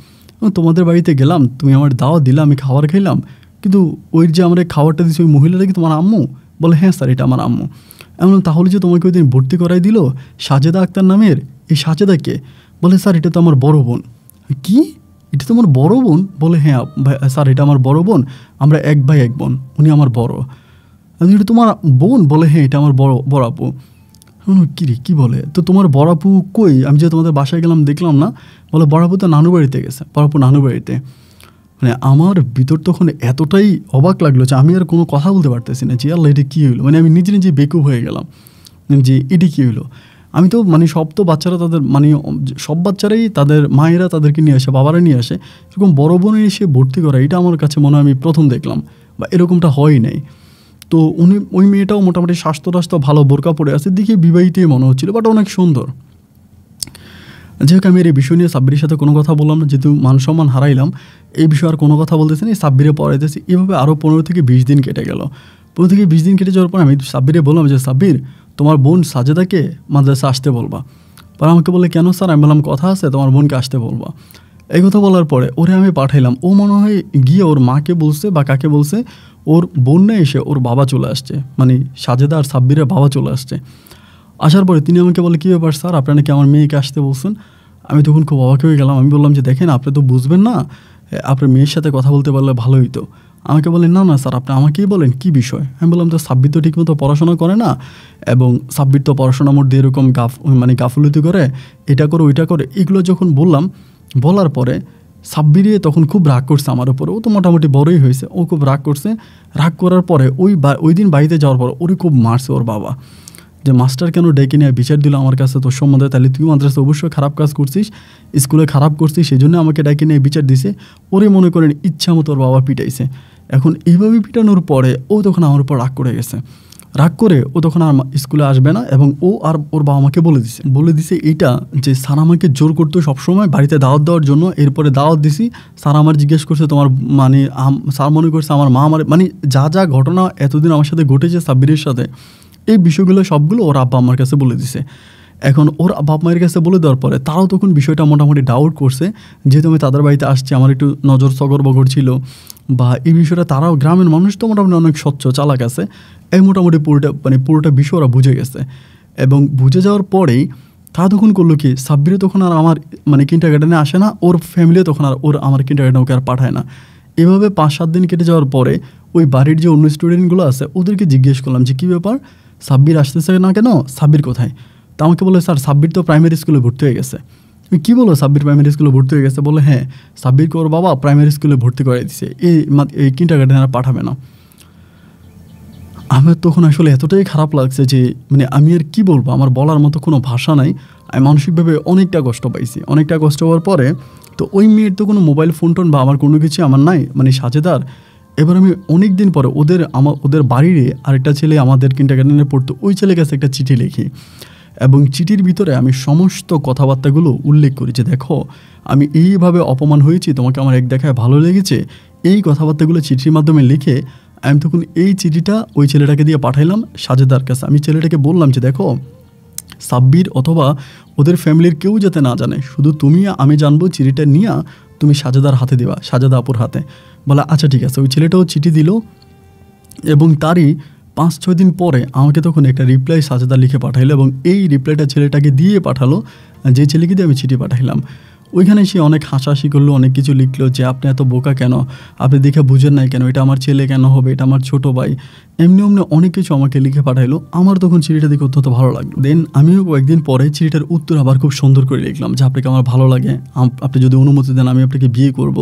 S1: তোমাদের বাড়িতে গেলাম, তুমি আমার দাওয়াত দিলা, আমি খাবার খাইলাম, কিন্তু ওই যে আমার খাবারটা দিচ্ছে ওই মহিলাটা কি তোমার আম্মু? বলে হ্যাঁ স্যার, এটা আমার আম্মু। এমন তাহলে যে তোমাকে ওই দিন ভর্তি করাই দিল সাজেদা আক্তার নামের, এই সাজেদাকে? বলে স্যার এটা তো আমার বড় বোন। কি, এটা তোমার বড় বোন? বলে হ্যাঁ স্যার, এটা আমার বড় বোন, আমরা এক ভাই এক বোন, উনি আমার বড়। এটা তোমার বোন? বলে হ্যাঁ, এটা আমার বড় আপু। কিরে কী বলে, তো তোমার বড় আপু কই? আমি যে তোমাদের বাসায় গেলাম দেখলাম না। বলে বড় আপু তো নানু বাড়িতে গেছে, বড় আপু নানু বাড়িতে। মানে আমার ভিতর তখন এতটাই অবাক লাগলো যে আমি আর কোনো কথা বলতে পারতেছি না, যে আল্লাহ এটা কী হইলো। মানে আমি নিজে নিজে বেকুব হয়ে গেলাম যে এটি কী হইলো। আমি তো মানে সব তো বাচ্চারা তাদের মানে সব বাচ্চারাই তাদের মায়েরা তাদেরকে নিয়ে আসে, বাবারা নিয়ে আসে, এরকম বড় বোনের এসে ভর্তি করা, এটা আমার কাছে মনে হয় আমি প্রথম দেখলাম, বা এরকমটা হয়ই নাই। তো ওই মেয়েটাও মোটামুটি স্বাস্থ্য ভালো, বোরকা পরে আছে, দেখে বিবাহিতই মনে হচ্ছিলো, বাট অনেক সুন্দর। যাই হোক, আমি এই বিষয় নিয়ে সাব্বিরের সাথে কোনো কথা বললাম না, যেহেতু মান সম্মান হারাইলাম, এই বিষয়ে আর কোনো কথা বলতেছি না। সাব্বিরে পড়াইতেছি, এভাবে আরও 15 থেকে 20 দিন কেটে গেল। 15 থেকে 20 দিন কেটে যাওয়ার পর আমি সাব্বিরে বললাম যে সাব্বির, তোমার বোন সাজেদাকে মাদ্রাসা আসতে বলবা। পরে আমাকে বলে কেন স্যার? আমি বললাম কথা আছে, তোমার বোনকে আসতে বলবা। এই কথা বলার পরে ওরে আমি পাঠাইলাম, ও মনে হয় গিয়ে ওর মাকে বলছে বা কাকে বলছে, ওর বোন না এসে ওর বাবা চলে আসছে, মানে সাজেদা আর সাব্বিরের বাবা চলে আসছে। আসার পরে তিনি আমাকে বলে, কী ব্যাপার স্যার, আপনারা কি আমার মেয়েকে আসতে বলছেন? আমি তখন খুব অবাক হয়ে গেলাম। আমি বললাম যে দেখেন, আপনি তো বুঝবেন না, আপনার মেয়ের সাথে কথা বলতে পারলে ভালো হইতো। আমাকে বলেন না স্যার, আপনি আমাকেই বলেন কী বিষয়। আমি বললাম তো সাব্বির তো ঠিকমতো পড়াশোনা করে না, এবং সাব্বির তো পড়াশোনার মধ্যে এরকম গাফলতি করে, এটা করে ওইটা করে, এগুলো যখন বলার পরে সাব্বিরে তখন খুব রাগ করছে আমার উপরে। ও তো মোটামুটি বড়ই হয়েছে, ও খুব রাগ করছে। রাগ করার পরে ওই দিন বাড়িতে যাওয়ার পর ওরে খুব মারছে ওর বাবা, যে মাস্টার কেন ডেকে নিয়ে বিচার দিল আমার কাছে তোর সম্বন্ধে, তাহলে তুই মাদ্রাসা অবশ্যই খারাপ কাজ করছিস, স্কুলে খারাপ করছিস, সেই জন্য আমাকে ডেকে নিয়ে বিচার দিছে। ওরে মনে করেন ইচ্ছা মতো ওর বাবা পিটাইছে। এখন এইভাবে পিটানোর পরে ও তখন আমার উপর রাগ করে গেছে। রাগ করে ও তখন আর স্কুলে আসবে না, এবং ও আর ওর বাবা মাকে বলে দিছে এইটা, যে স্যার আমাকে জোর করতো সবসময় বাড়িতে দাওয়াত দেওয়ার জন্য। এরপরে দাওয়াত দিছি, স্যার আমার জিজ্ঞেস করছে তোমার মানে স্যার মনে করছে আমার মা আমার, মানে যা ঘটনা এতদিন আমার সাথে ঘটেছে সাব্বিরের সাথে, এই বিষয়গুলো সবগুলো ওর আব্বা আমার কাছে বলে দিছে। এখন ওর বাপ মায়ের কাছে বলে দেওয়ার পরে তারাও তখন বিষয়টা মোটামুটি ডাউট করছে, যেহেতু আমি তাদের বাড়িতে আসছি, আমার একটু নজর বগর ছিল, বা এই বিষয়টা তারাও, গ্রামের মানুষ তো মোটামুটি অনেক স্বচ্ছ চালাক আছে, এই মোটামুটি পুরোটা বিষয় ওরা বুঝে গেছে। এবং বুঝে যাওয়ার পরেই তারা তখন করলো কি, সাব্বিরে তখন আর আমার কিন্ডারগার্টেনে আসে না, ওর ফ্যামিলিও তখন আর আমার কিন্ডারগার্টেনে ওকে আর পাঠায় না। এভাবে 5-7 দিন কেটে যাওয়ার পরে ওই বাড়ির যে অন্য স্টুডেন্টগুলো আছে ওদেরকে জিজ্ঞেস করলাম যে কী ব্যাপার, সাব্বির আসতেছে না কেন, সাব্বির কোথায়? তা আমাকে বলে স্যার সাব্বির তো প্রাইমারি স্কুলে ভর্তি হয়ে গেছে। তুমি কী বলো, সাব্বির প্রাইমারি স্কুলে ভর্তি হয়ে গেছে? বলে হ্যাঁ, সাব্বিরকে ওর বাবা প্রাইমারি স্কুলে ভর্তি করে দিছে, এই কিন্ডারগার্টেনে আর পাঠাবে না। আমার তখন আসলে এতটাই খারাপ লাগছে যে আমি আর কী বলবো, আমার বলার মতো কোনো ভাষা নাই। আমি মানসিকভাবে অনেকটা কষ্ট পাইছি। অনেকটা কষ্ট হওয়ার পরে তো ওই মেয়ের তো কোনো মোবাইল ফোন টোন বা আমার কোনো কিছু আমার নাই, সাজেদার। এবার আমি অনেক দিন পরে ওদের বাড়িরে আরেকটা ছেলে আমাদের কিন্ডারগার্টেনে পড়তো, ওই ছেলের কাছে একটা চিঠি লিখি, এবং চিঠির ভিতরে আমি সমস্ত কথাবার্তাগুলো উল্লেখ করি যে দেখো আমি এইভাবে অপমান হয়েছি, তোমাকে আমার এক দেখায় ভালো লেগেছে, এই কথাবার্তাগুলো চিঠির মাধ্যমে লিখে আমি তখন এই চিঠিটা ওই ছেলেটাকে দিয়ে পাঠাইলাম সাজেদার কাছে। আমি ছেলেটাকে বললাম যে দেখো, সাব্বির অথবা ওদের ফ্যামিলির কেউ যাতে না জানে, শুধু তুমি আমি জানবো, চিঠিটা নিয়ে তুমি সাজেদার হাতে দেবা, সাজেদা আপুর হাতে। বলা আচ্ছা ঠিক আছে। ওই ছেলেটাও চিঠি দিল, এবং তারই 5-6 দিন পরে আমাকে তখন একটা রিপ্লাই সাজেদা লিখে পাঠাইলো, এবং এই রিপ্লাইটা ছেলেটাকে দিয়ে পাঠালো, যে ছেলেকে দিয়ে আমি চিঠি পাঠাইলাম। ওইখানে সে অনেক হাসাহাসি করলো, অনেক কিছু লিখলো যে আপনি এত বোকা কেন, আপনি দেখে বুঝেন নাই কেন, এটা আমার ছেলে কেন হবে, এটা আমার ছোট ভাই, এমনি অমনি অনেক কিছু আমাকে লিখে পাঠাইলো। আমার তখন চিঠিটা দেখে অত্যন্ত ভালো লাগলো। দেন আমিও কয়েকদিন পরে চিঠিটার উত্তর আবার খুব সুন্দর করে লিখলাম যে আপনাকে আমার ভালো লাগে, আপনি যদি অনুমতি দেন আমি আপনাকে বিয়ে করব,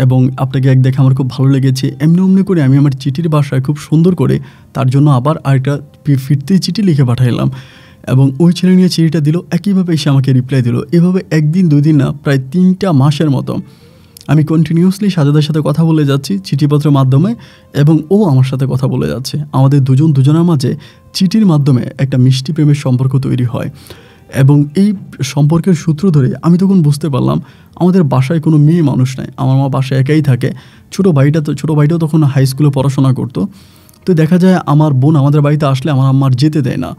S1: এবং আপনাকে এক দেখে আমার খুব ভালো লেগেছে। এমনি অমনি করে আমি আমার চিঠির ভাষায় খুব সুন্দর করে তার জন্য আবার আরেকটা ফিরতি চিঠি লিখে পাঠাইলাম, এবং ওই ছেলে নিয়ে চিঠিটা দিল, একইভাবে এসে আমাকে রিপ্লাই দিল। এভাবে একদিন দুই দিন না, প্রায় 3টা মাসের মতো আমি কন্টিনিউয়াসলি সাজেদার সাথে কথা বলে যাচ্ছি চিঠিপত্রের মাধ্যমে, এবং ও আমার সাথে কথা বলে যাচ্ছে। আমাদের দুজনের মাঝে চিঠির মাধ্যমে একটা মিষ্টি প্রেমের সম্পর্ক তৈরি হয়, এবং এই সম্পর্কের সূত্র ধরে আমি তখন বুঝতে পারলাম আমাদের বাসায় কোনো মেয়ে মানুষ নাই, আমার মা বাসায় একাই থাকে। ছোটো ভাইটাও তখন হাই স্কুলে পড়াশোনা করতো। তো দেখা যায় আমার বোন আমাদের বাড়িতে আসলে আমার আম্মার যেতে দেয় না,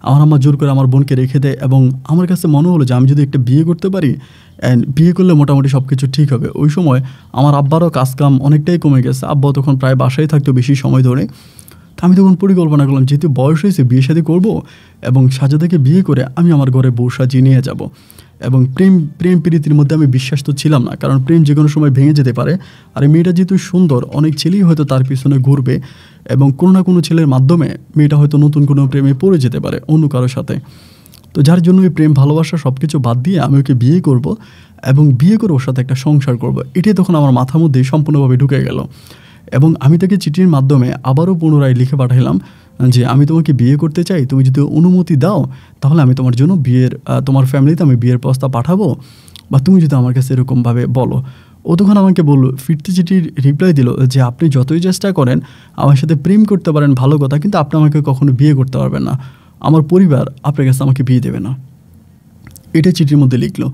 S1: আমার আম্মা জোর করে আমার বোনকে রেখে দেয়। এবং আমার কাছে মনে হলো যে আমি যদি একটা বিয়ে করতে পারি, অ্যান্ড বিয়ে করলে মোটামুটি সব কিছু ঠিক হবে। ওই সময় আমার আব্বারও কাজকাম অনেকটাই কমে গেছে, আব্বাও তখন প্রায় বাসায় থাকতো বেশি সময় ধরে। তো আমি তখন পরিকল্পনা করলাম যেহেতু বয়স হয়েছে বিয়ে শাদী করবো, এবং সাজেদাকে বিয়ে করে আমি আমার ঘরে বউ সাজিয়ে নিয়ে যাব। এবং প্রেম প্রীতির মধ্যে আমি বিশ্বাস তো ছিলাম না, কারণ প্রেম যে কোনো সময় ভেঙে যেতে পারে। আর এই মেয়েটা যেহেতু সুন্দর, অনেক ছেলেই হয়তো তার পিছনে ঘুরবে, এবং কোনো না কোনো ছেলের মাধ্যমে মেয়েটা হয়তো নতুন কোনো প্রেমে পড়ে যেতে পারে অন্য কারোর সাথে। তো যার জন্য এই প্রেম ভালোবাসা সব কিছু বাদ দিয়ে আমি ওকে বিয়ে করব, এবং বিয়ে করে ওর সাথে একটা সংসার করব, এটাই তখন আমার মাথার মধ্যে সম্পূর্ণভাবে ঢুকে গেল। এবং আমি তাকে চিঠির মাধ্যমে আবারও পুনরায় লিখে পাঠাইলাম যে আমি তোমাকে বিয়ে করতে চাই, তুমি যদি অনুমতি দাও তাহলে আমি তোমার জন্য তোমার ফ্যামিলিতে আমি বিয়ের প্রস্তাব পাঠাবো, বা তুমি যদি আমার কাছে এরকমভাবে বলো। ও তখন আমাকে বললো, ফিরতি চিঠির রিপ্লাই দিল যে আপনি যতই চেষ্টা করেন আমার সাথে প্রেম করতে পারেন ভালো কথা, কিন্তু আপনি আমাকে কখনো বিয়ে করতে পারবেন না, আমার পরিবার আপনার কাছে আমাকে বিয়ে দেবে না। এটা চিঠির মধ্যে লিখলো।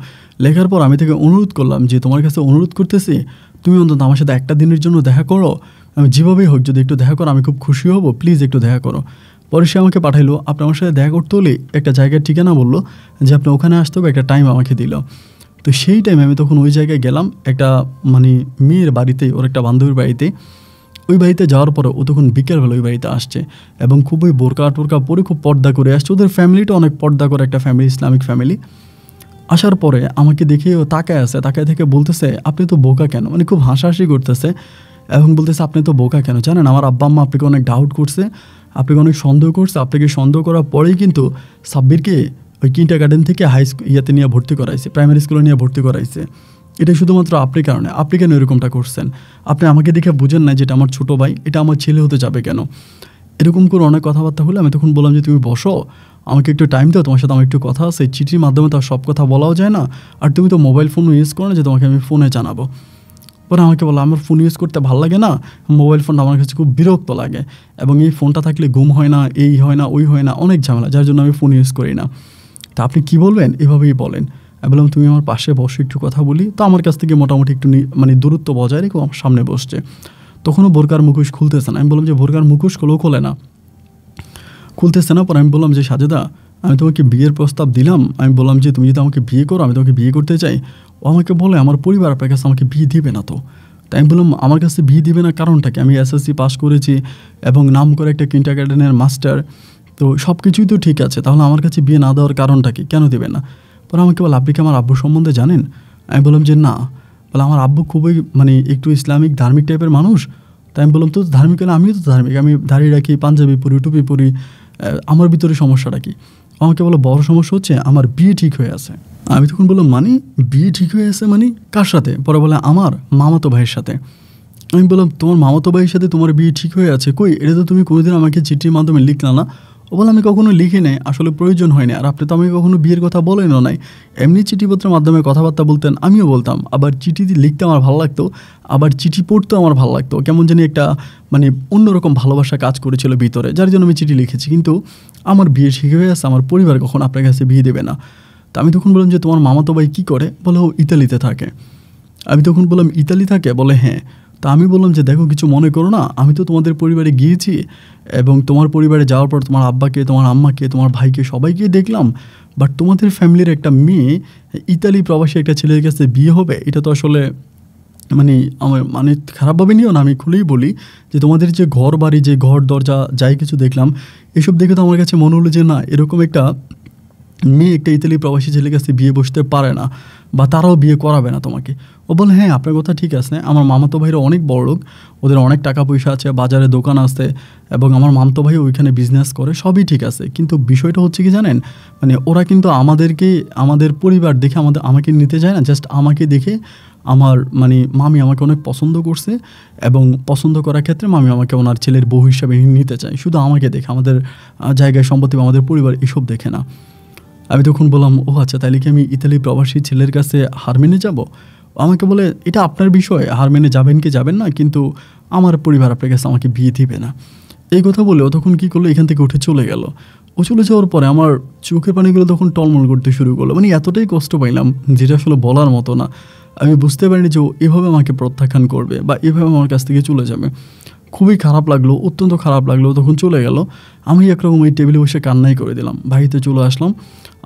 S1: লেখার পর আমি তাকে অনুরোধ করলাম যে তোমার কাছে অনুরোধ করতেছি, তুমি অন্তত আমার সাথে একটা দিনের জন্য দেখা করো, আমি যেভাবেই হোক যদি একটু দেখা করো আমি খুব খুশি হব, প্লিজ একটু দেখা করো। পরে সে আমাকে পাঠাইলো, আপনি আমার সাথে দেখা করতে হলে একটা জায়গার ঠিকানা বললো যে আপনি ওখানে আসতে হবে, একটা টাইম আমাকে দিল। তো সেই টাইমে আমি তখন ওই জায়গায় গেলাম, একটা মেয়ের বাড়িতে, ওর একটা বান্ধবীর বাড়িতে। ওই বাড়িতে যাওয়ার পরে ও তখন বিকেলবেলা ওই বাড়িতে আসছে, এবং খুবই বোরকা টোরকা পরে খুব পর্দা করে আসছে। ওদের ফ্যামিলিটা অনেক পর্দা করে একটা ফ্যামিলি, ইসলামিক ফ্যামিলি। আসার পরে আমাকে দেখে ও তাকায় থেকে বলতেছে আপনি তো বোকা কেন, খুব হাসাহাসি করতেছে, এবং বলতেছে আপনি তো বোকা কেন, জানেন আমার আব্বা আম্মা আপনাকে অনেক ডাউট করছে, আপনাকে অনেক সন্দেহ করছে, আপনাকে সন্দেহ করার পরেই কিন্তু সাব্বিরকে ওই কিন্ডারগার্টেন থেকে হাই স্কুল নিয়ে ভর্তি করাইছে, প্রাইমারি স্কুলে নিয়ে ভর্তি করাইছে। এটা শুধুমাত্র আপনার কারণে, আপনি কেন এরকমটা করছেন, আপনি আমাকে দেখে বুঝেন না যেটা আমার ছোটো ভাই, এটা আমার ছেলে হতে যাবে কেন। এরকম করে অনেক কথাবার্তা হলে আমি তখন বললাম যে তুমি বসো, আমাকে একটু টাইম দাও, তোমার সাথে আমার একটু কথা আছে, চিঠির মাধ্যমে তো আর সব কথা বলাও যায় না, আর তুমি তো মোবাইল ফোন ইউজ করো না যে তোমাকে আমি ফোনে জানাবো। পরে আমাকে বলো আমার ফোন ইউজ করতে ভালো লাগে না, মোবাইল ফোনটা আমার কাছে খুব বিরক্ত লাগে, এবং এই ফোনটা থাকলে ঘুম হয় না, এই হয় না ওই হয় না, অনেক ঝামেলা, যার জন্য আমি ফোন ইউজ করি না। তা আপনি কী বলবেন, এভাবেই বলেন। আমি বললাম তুমি আমার পাশে বসো, একটু কথা বলি। তো আমার কাছ থেকে মোটামুটি একটু দূরত্ব বজায় রেখে আমার সামনে বসছে। তখনও বোরকার মুখোশ খুলতেছে না। আমি বললাম যে বোরকার মুখোশ খোলে না। পরে আমি বললাম যে সাজেদা, আমি তোমাকে বিয়ের প্রস্তাব দিলাম, আমি বললাম যে তুমি যদি আমাকে বিয়ে করো আমি তোমাকে বিয়ে করতে চাই। ও আমাকে বলে আমার পরিবার আপনার কাছে আমাকে বিয়ে দিবে না। তো তাই আমি বললাম আমার কাছে বিয়ে দিবে না কারণটা কি, আমি এসএসসি পাস করেছি এবং নাম করে একটা কিন্ডারগার্টেনের মাস্টার, তো সব কিছুই তো ঠিক আছে, তাহলে আমার কাছে বিয়ে না দেওয়ার কারণটা কি, কেন দেবে না। পরে আমাকে বলে আপনি কি আমার আব্বু সম্বন্ধে জানেন। আমি বললাম যে না। বলে আমার আব্বু খুবই একটু ইসলামিক ধার্মিক টাইপের মানুষ। তাই আমি বললাম তো ধার্মিক হলে আমিও তো ধার্মিক, আমি দাঁড়িয়ে রাখি, পাঞ্জাবি পরি, টুপি পরি, আমার ভিতরে সমস্যাটা কি। আমাকে বলো বড় সমস্যা হচ্ছে আমার বিয়ে ঠিক হয়ে আছে। আমি তখন বললাম বিয়ে ঠিক হয়ে আছে কার সাথে। পরে বলে আমার মামাতো ভাইয়ের সাথে। আমি বললাম তোমার মামাতো ভাইয়ের সাথে তোমার বিয়ে ঠিক হয়ে আছে, কই এটা তো তুমি কোনোদিন আমাকে চিঠির মাধ্যমে লিখলা না। ও বলে আমি কখনো লিখি নাই, আসলে প্রয়োজন হয়নি, আর আপনি তো আমাকে কখনো বিয়ের কথা বলেনও নাই, এমনি চিঠিপত্রের মাধ্যমে কথাবার্তা বলতেন, আমিও বলতাম। আবার চিঠি লিখতে আমার ভালো লাগতো, আবার চিঠি পড়তেও আমার ভালো লাগতো, কেমন জানি একটা অন্যরকম ভালোবাসা কাজ করেছিল ভিতরে, যার জন্য আমি চিঠি লিখেছি। কিন্তু আমার বিয়ে ঠিক হয়ে আছে, আমার পরিবার কখন আপনার কাছে বিয়ে দেবে না। তা আমি তখন বললাম যে তোমার মামাতো ভাই কী করে। বলে ও ইতালিতে থাকে। আমি তখন বললাম ইতালি থাকে। বলে হ্যাঁ। তা আমি বললাম যে দেখো কিছু মনে করো না, আমি তো তোমাদের পরিবারে গিয়েছি, এবং তোমার পরিবারে যাওয়ার পর তোমার আব্বাকে, তোমার আম্মাকে, তোমার ভাইকে সবাইকে দেখলাম, বাট তোমাদের ফ্যামিলির একটা মেয়ে ইতালি প্রবাসী একটা ছেলের কাছে বিয়ে হবে, এটা তো আসলে আমার খারাপভাবে নিও না, আমি খুলেই বলি যে তোমাদের যে ঘর বাড়ি, যে ঘর দরজা যাই কিছু দেখলাম, এসব দেখে তো আমার কাছে মনে হলো যে না, এরকম একটা মেয়ে একটা ইতালি প্রবাসী ছেলের কাছে বিয়ে বসতে পারে না, বা তারাও বিয়ে করাবে না তোমাকে। ও বলে হ্যাঁ আপনার কথা ঠিক আছে, আমার মামাতো ভাইরা অনেক বড় লোক, ওদের অনেক টাকা পয়সা আছে, বাজারে দোকান আছে, এবং আমার মামতো ভাই ওইখানে বিজনেস করে, সবই ঠিক আছে। কিন্তু বিষয়টা হচ্ছে কি জানেন, মানে ওরা কিন্তু আমাদের পরিবার দেখে আমাকে নিতে চায় না, জাস্ট আমাকে দেখে আমার মানে মামি আমাকে অনেক পছন্দ করছে, এবং পছন্দ করার ক্ষেত্রে মামি আমাকে ওনার ছেলের বউ হিসাবে নিতে চায়, শুধু আমাকে দেখে, আমাদের জায়গায় সম্পত্তি বা আমাদের পরিবার এসব দেখে না। আমি তখন বললাম ও আচ্ছা, তাইলে কি আমি ইতালি প্রবাসী ছেলের কাছে হার মেনে যাব? আমাকে বলে এটা আপনার বিষয়, হার মেনে যাবেন কি যাবেন না, কিন্তু আমার পরিবার আপনার কাছে আমাকে বিয়ে দিবে না। এই কথা বলে ও তখন কী করলো, এখান থেকে উঠে চলে গেল। ও চলে যাওয়ার পরে আমার চোখের পানিগুলো তখন টলমল করতে শুরু করলো, মানে এতটাই কষ্ট পাইলাম যেটা আসলে বলার মতো না। আমি বুঝতে পারিনি যে ও এভাবে আমাকে প্রত্যাখ্যান করবে বা এভাবে আমার কাছ থেকে চলে যাবে। খুবই খারাপ লাগলো, অত্যন্ত খারাপ লাগলো। তখন চলে গেল, আমি একরকম ওই টেবিলে বসে কান্নাই করে দিলাম। বাড়িতে চলে আসলাম,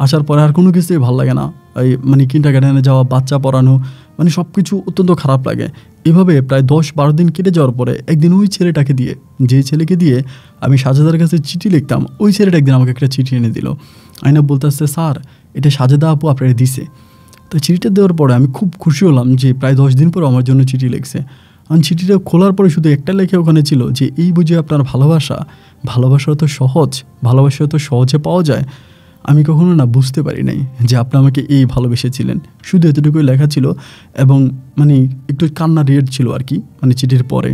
S1: আসার পরে আর কোনো কিছুই ভালো লাগে না। এই মানে কিন্ডারগার্টেনে যাওয়া, বাচ্চা পড়ানো, মানে সব কিছু অত্যন্ত খারাপ লাগে। এভাবে প্রায় 10-12 দিন কেটে যাওয়ার পরে একদিন ওই ছেলেটাকে দিয়ে, যে ছেলেকে দিয়ে আমি সাজেদার কাছে চিঠি লিখতাম, ওই ছেলেটা একদিন আমাকে একটা চিঠি এনে দিল। আইনা বলতে আসছে স্যার এটা সাজেদা আপু আপনারা দিছে। তো চিঠিটা দেওয়ার পরে আমি খুব খুশি হলাম যে প্রায় 10 দিন পর আমার জন্য চিঠি লিখছে। আমি চিঠিটা খোলার পরে শুধু একটা লেখা ওখানে ছিল যে এই বুঝে আপনার ভালোবাসা, ভালোবাসা তো সহজ, ভালোবাসা তো সহজে পাওয়া যায়। আমি কখনো না বুঝতে পারি নাই যে আপনি আমাকে এই ভালোবেসেছিলেন, শুধু এতটুকুই লেখা ছিল, এবং মানে একটু কান্না রেড ছিল আর কি, মানে চিঠির পরে।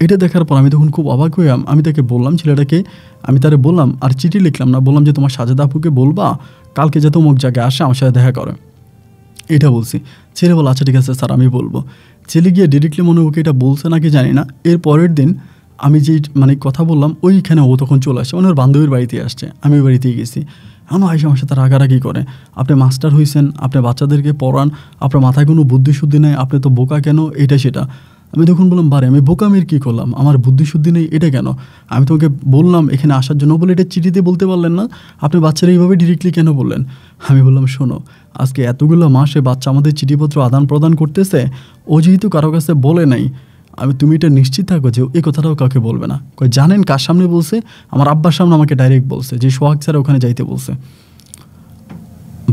S1: এটা দেখার পর আমি তখন খুব অবাক হয়ে আমি তাকে বললাম, ছেলেটাকে আমি তারে বললাম, আর চিঠি লিখলাম না, বললাম যে তোমার সাজেদা আপুকে বলবা কালকে যাতে অমুক জায়গায় আসে আমার সাথে দেখা করে, এটা বলছি। ছেলে বলো আচ্ছা ঠিক আছে স্যার আমি বলবো। ছেলে গিয়ে ডিরেক্টলি মনে ওকে এটা বলছে নাকি জানি না, এর পরের দিন আমি যেই মানে কথা বললাম ওইখানে ও তখন চলে আসছে, মানে ওর বান্ধবীর বাড়িতে আসছে, আমি ওই বাড়িতেই গেছি। এমন আইসা আমার সাথে রাগারাগি করে, আপনি মাস্টার হয়েছেন, আপনি বাচ্চাদেরকে পড়ান, আপনার মাথায় কোনো বুদ্ধি শুদ্ধি নেই, আপনি তো বোকা কেন, এটা সেটা। আমি তখন বললাম বারে আমি বোকামির কী করলাম, আমার বুদ্ধি শুদ্ধি নেই এটা কেন, আমি তোমাকে বললাম এখানে আসার জন্য, বলে এটা চিঠিতে বলতে পারলেন না, আপনি বাচ্চারা এইভাবে ডিরেক্টলি কেন বললেন? আমি বললাম শোনো, আজকে এতগুলো মাসে বাচ্চা আমাদের চিঠিপত্র আদান প্রদান করতেছে, ও যেহেতু কারো কাছে বলে নাই, তুমি এটা নিশ্চিত থাকো যে এই কথাটাও কাউকে বলবে না। জানেন কার সামনে বলছে? আমার আব্বার সামনে আমাকে ডাইরেক্ট বলছে যে সোহাগ স্যার ওখানে যাইতে বলছে।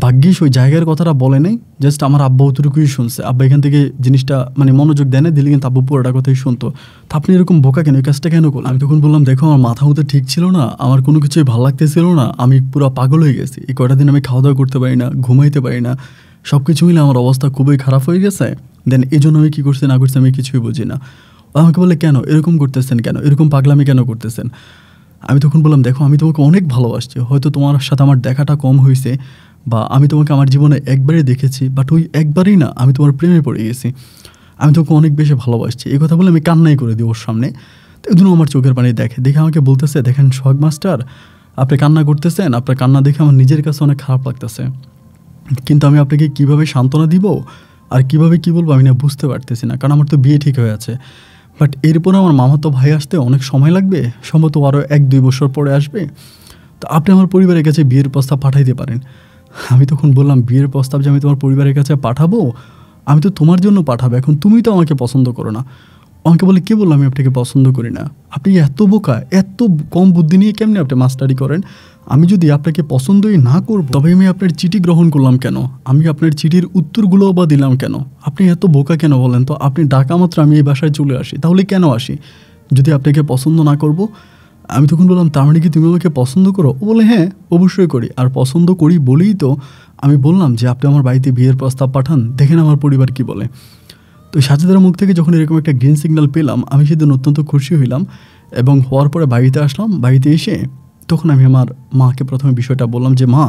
S1: ভাগ্যিস ওই জায়গার কথাটা বলে নাই, জাস্ট আমার আব্বা অতটুকুই শুনছে। আব্বা এখান থেকে জিনিসটা মানে মনোযোগ দেয় না, দিলে কিন্তু আব্বু পুরোটা কথাই শুনতো। তো আপনি এরকম বোকা কেন, এই কাজটা কেন করলেন? আমি তখন বললাম দেখো আমার মাথা মতো ঠিক ছিল না, আমার কোনো কিছুই ভালো লাগতেছিল না, আমি পুরো পাগল হয়ে গেছি। এই কয়টা দিন আমি খাওয়া দাওয়া করতে পারি না, ঘুমাইতে পারি না, সব কিছু মিলে আমার অবস্থা খুবই খারাপ হয়ে গেছে। দেন এই জন্য আমি কী করছি না করছি আমি কিছুই বুঝি না। আমাকে বলে কেন এরকম করতেছেন, কেন এরকম পাগলামি কেন করতেছেন? আমি তখন বললাম দেখো আমি তোমাকে অনেক ভালোবাসছি, হয়তো তোমার সাথে আমার দেখাটা কম হয়েছে, বা আমি তোমাকে আমার জীবনে একবারই দেখেছি, বাট ওই একবারই না আমি তোমার প্রেমে পড়ে গেছি, আমি তোকে অনেক বেশি ভালোবাসছি। এই কথা বলে আমি কান্নাই করে দিই ওর সামনে। তো এজন্য আমার চোখের পানি দেখে আমাকে বলতেছে দেখেন সোহাগ মাস্টার আপনি কান্না করতেছেন, আপনার কান্না দেখে আমার নিজের কাছে অনেক খারাপ লাগতেছে, কিন্তু আমি আপনাকে কীভাবে সান্ত্বনা দিব আর কীভাবে কী বলবো আমি না বুঝতে পারতেছি না, কারণ আমার তো বিয়ে ঠিক হয়ে আছে। বাট এরপরে আমার মামাতো ভাই আসতে অনেক সময় লাগবে, সম্ভবত আরও 1-2 বছর পরে আসবে। তো আপনি আমার পরিবারের কাছে বিয়ের প্রস্তাব পাঠাইতে পারেন। আমি তখন বললাম বিয়ের প্রস্তাব যে আমি তোমার পরিবারের কাছে পাঠাবো, আমি তো তোমার জন্য পাঠাবো, এখন তুমি তো আমাকে পছন্দ করো না। আমাকে বলে কে বললো আমি আপনাকে পছন্দ করি না? আপনি এত বোকা, এত কম বুদ্ধি নিয়ে কেমনি আপনি মাস্টারি করেন? আমি যদি আপনাকে পছন্দই না করব তবে আমি আপনার চিঠি গ্রহণ করলাম কেন? আমি আপনার চিঠির উত্তরগুলোও বা দিলাম কেন? আপনি এত বোকা কেন বলেন তো? আপনি ডাকা মাত্র আমি এই বাসায় চলে আসি, তাহলে কেন আসি যদি আপনাকে পছন্দ না করব? আমি তখন বললাম তার মানে কি তুমি আমাকে পছন্দ করো? ও বলে হ্যাঁ অবশ্যই করি, আর পছন্দ করি বলেই তো আমি বললাম যে আপনি আমার বাড়িতে বিয়ের প্রস্তাব পাঠান, দেখেন আমার পরিবার কি বলে। তো সাজেদার মুখ থেকে যখন এরকম একটা গ্রিন সিগন্যাল পেলাম আমি সেদিন অত্যন্ত খুশি হইলাম, এবং হওয়ার পরে বাড়িতে আসলাম। বাড়িতে এসে তখন আমি আমার মাকে প্রথমে বিষয়টা বললাম যে মা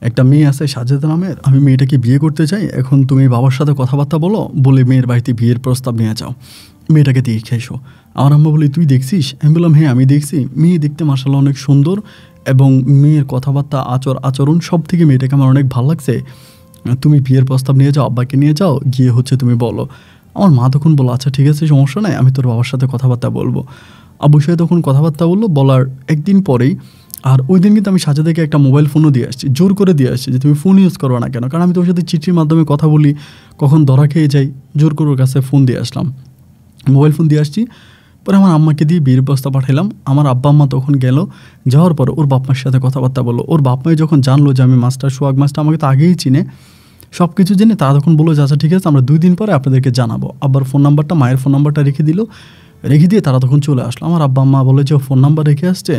S1: একটা মেয়ে আছে সাজেদা নামের, আমি মেয়েটাকে বিয়ে করতে চাই, এখন তুমি বাবার সাথে কথাবার্তা বলে মেয়ের বাড়িতে বিয়ের প্রস্তাব নিয়ে যাও, মেয়েটাকে দেখে এসো। আমার আম্মা বলি তুই দেখছিস? আমি বললাম হ্যাঁ আমি দেখছি, মেয়ে দেখতে মাশাআল্লাহ অনেক সুন্দর, এবং মেয়ের কথাবার্তা আচরণ সব থেকে মেয়েটাকে আমার অনেক ভালো লাগছে, তুমি বিয়ের প্রস্তাব নিয়ে যাও, আব্বাকে নিয়ে যাও, গিয়ে তুমি বলো। আমার মা তখন বললো আচ্ছা ঠিক আছে সমস্যা নাই, আমি তোর বাবার সাথে কথাবার্তা বলবো। আব্বুর সাথে তখন কথাবার্তা বললো, বলার একদিন পরেই, আর ওই দিন কিন্তু আমি সাজেদাকে একটা মোবাইল ফোনও দিয়ে আসছি, জোর করে দিয়ে আসছি যে তুমি ফোন ইউজ করো না কেন, কারণ আমি তোর সাথে চিঠির মাধ্যমে কথা বলি, কখন ধরা খেয়ে যাই, জোর করে ওর কাছে ফোন দিয়ে আসলাম, মোবাইল ফোন দিয়ে আসছি। পরে আমার আম্মাকে দিয়ে বিয়ের প্রস্তাব পাঠালাম। আমার আব্বা আম্মা তখন গেল, যাওয়ার পর ওর বাপ মার সাথে কথাবার্তা বললো। ওর বাপ মাই যখন জানলো যে আমি মাস্টার সোহাগ মাস্টার আমাকে তো আগেই চিনে, সব কিছু জেনে তারা তখন বললো যে আচ্ছা ঠিক আছে, আমরা 2 দিন পরে আপনাদেরকে জানাবো। আব্বার ফোন নাম্বারটা, মায়ের ফোন নাম্বারটা রেখে দিল। রেখে দিয়ে তারা তখন চলে আসলো। আমার আব্বা আম্মা বলে যে ফোন নাম্বার রেখে আসছে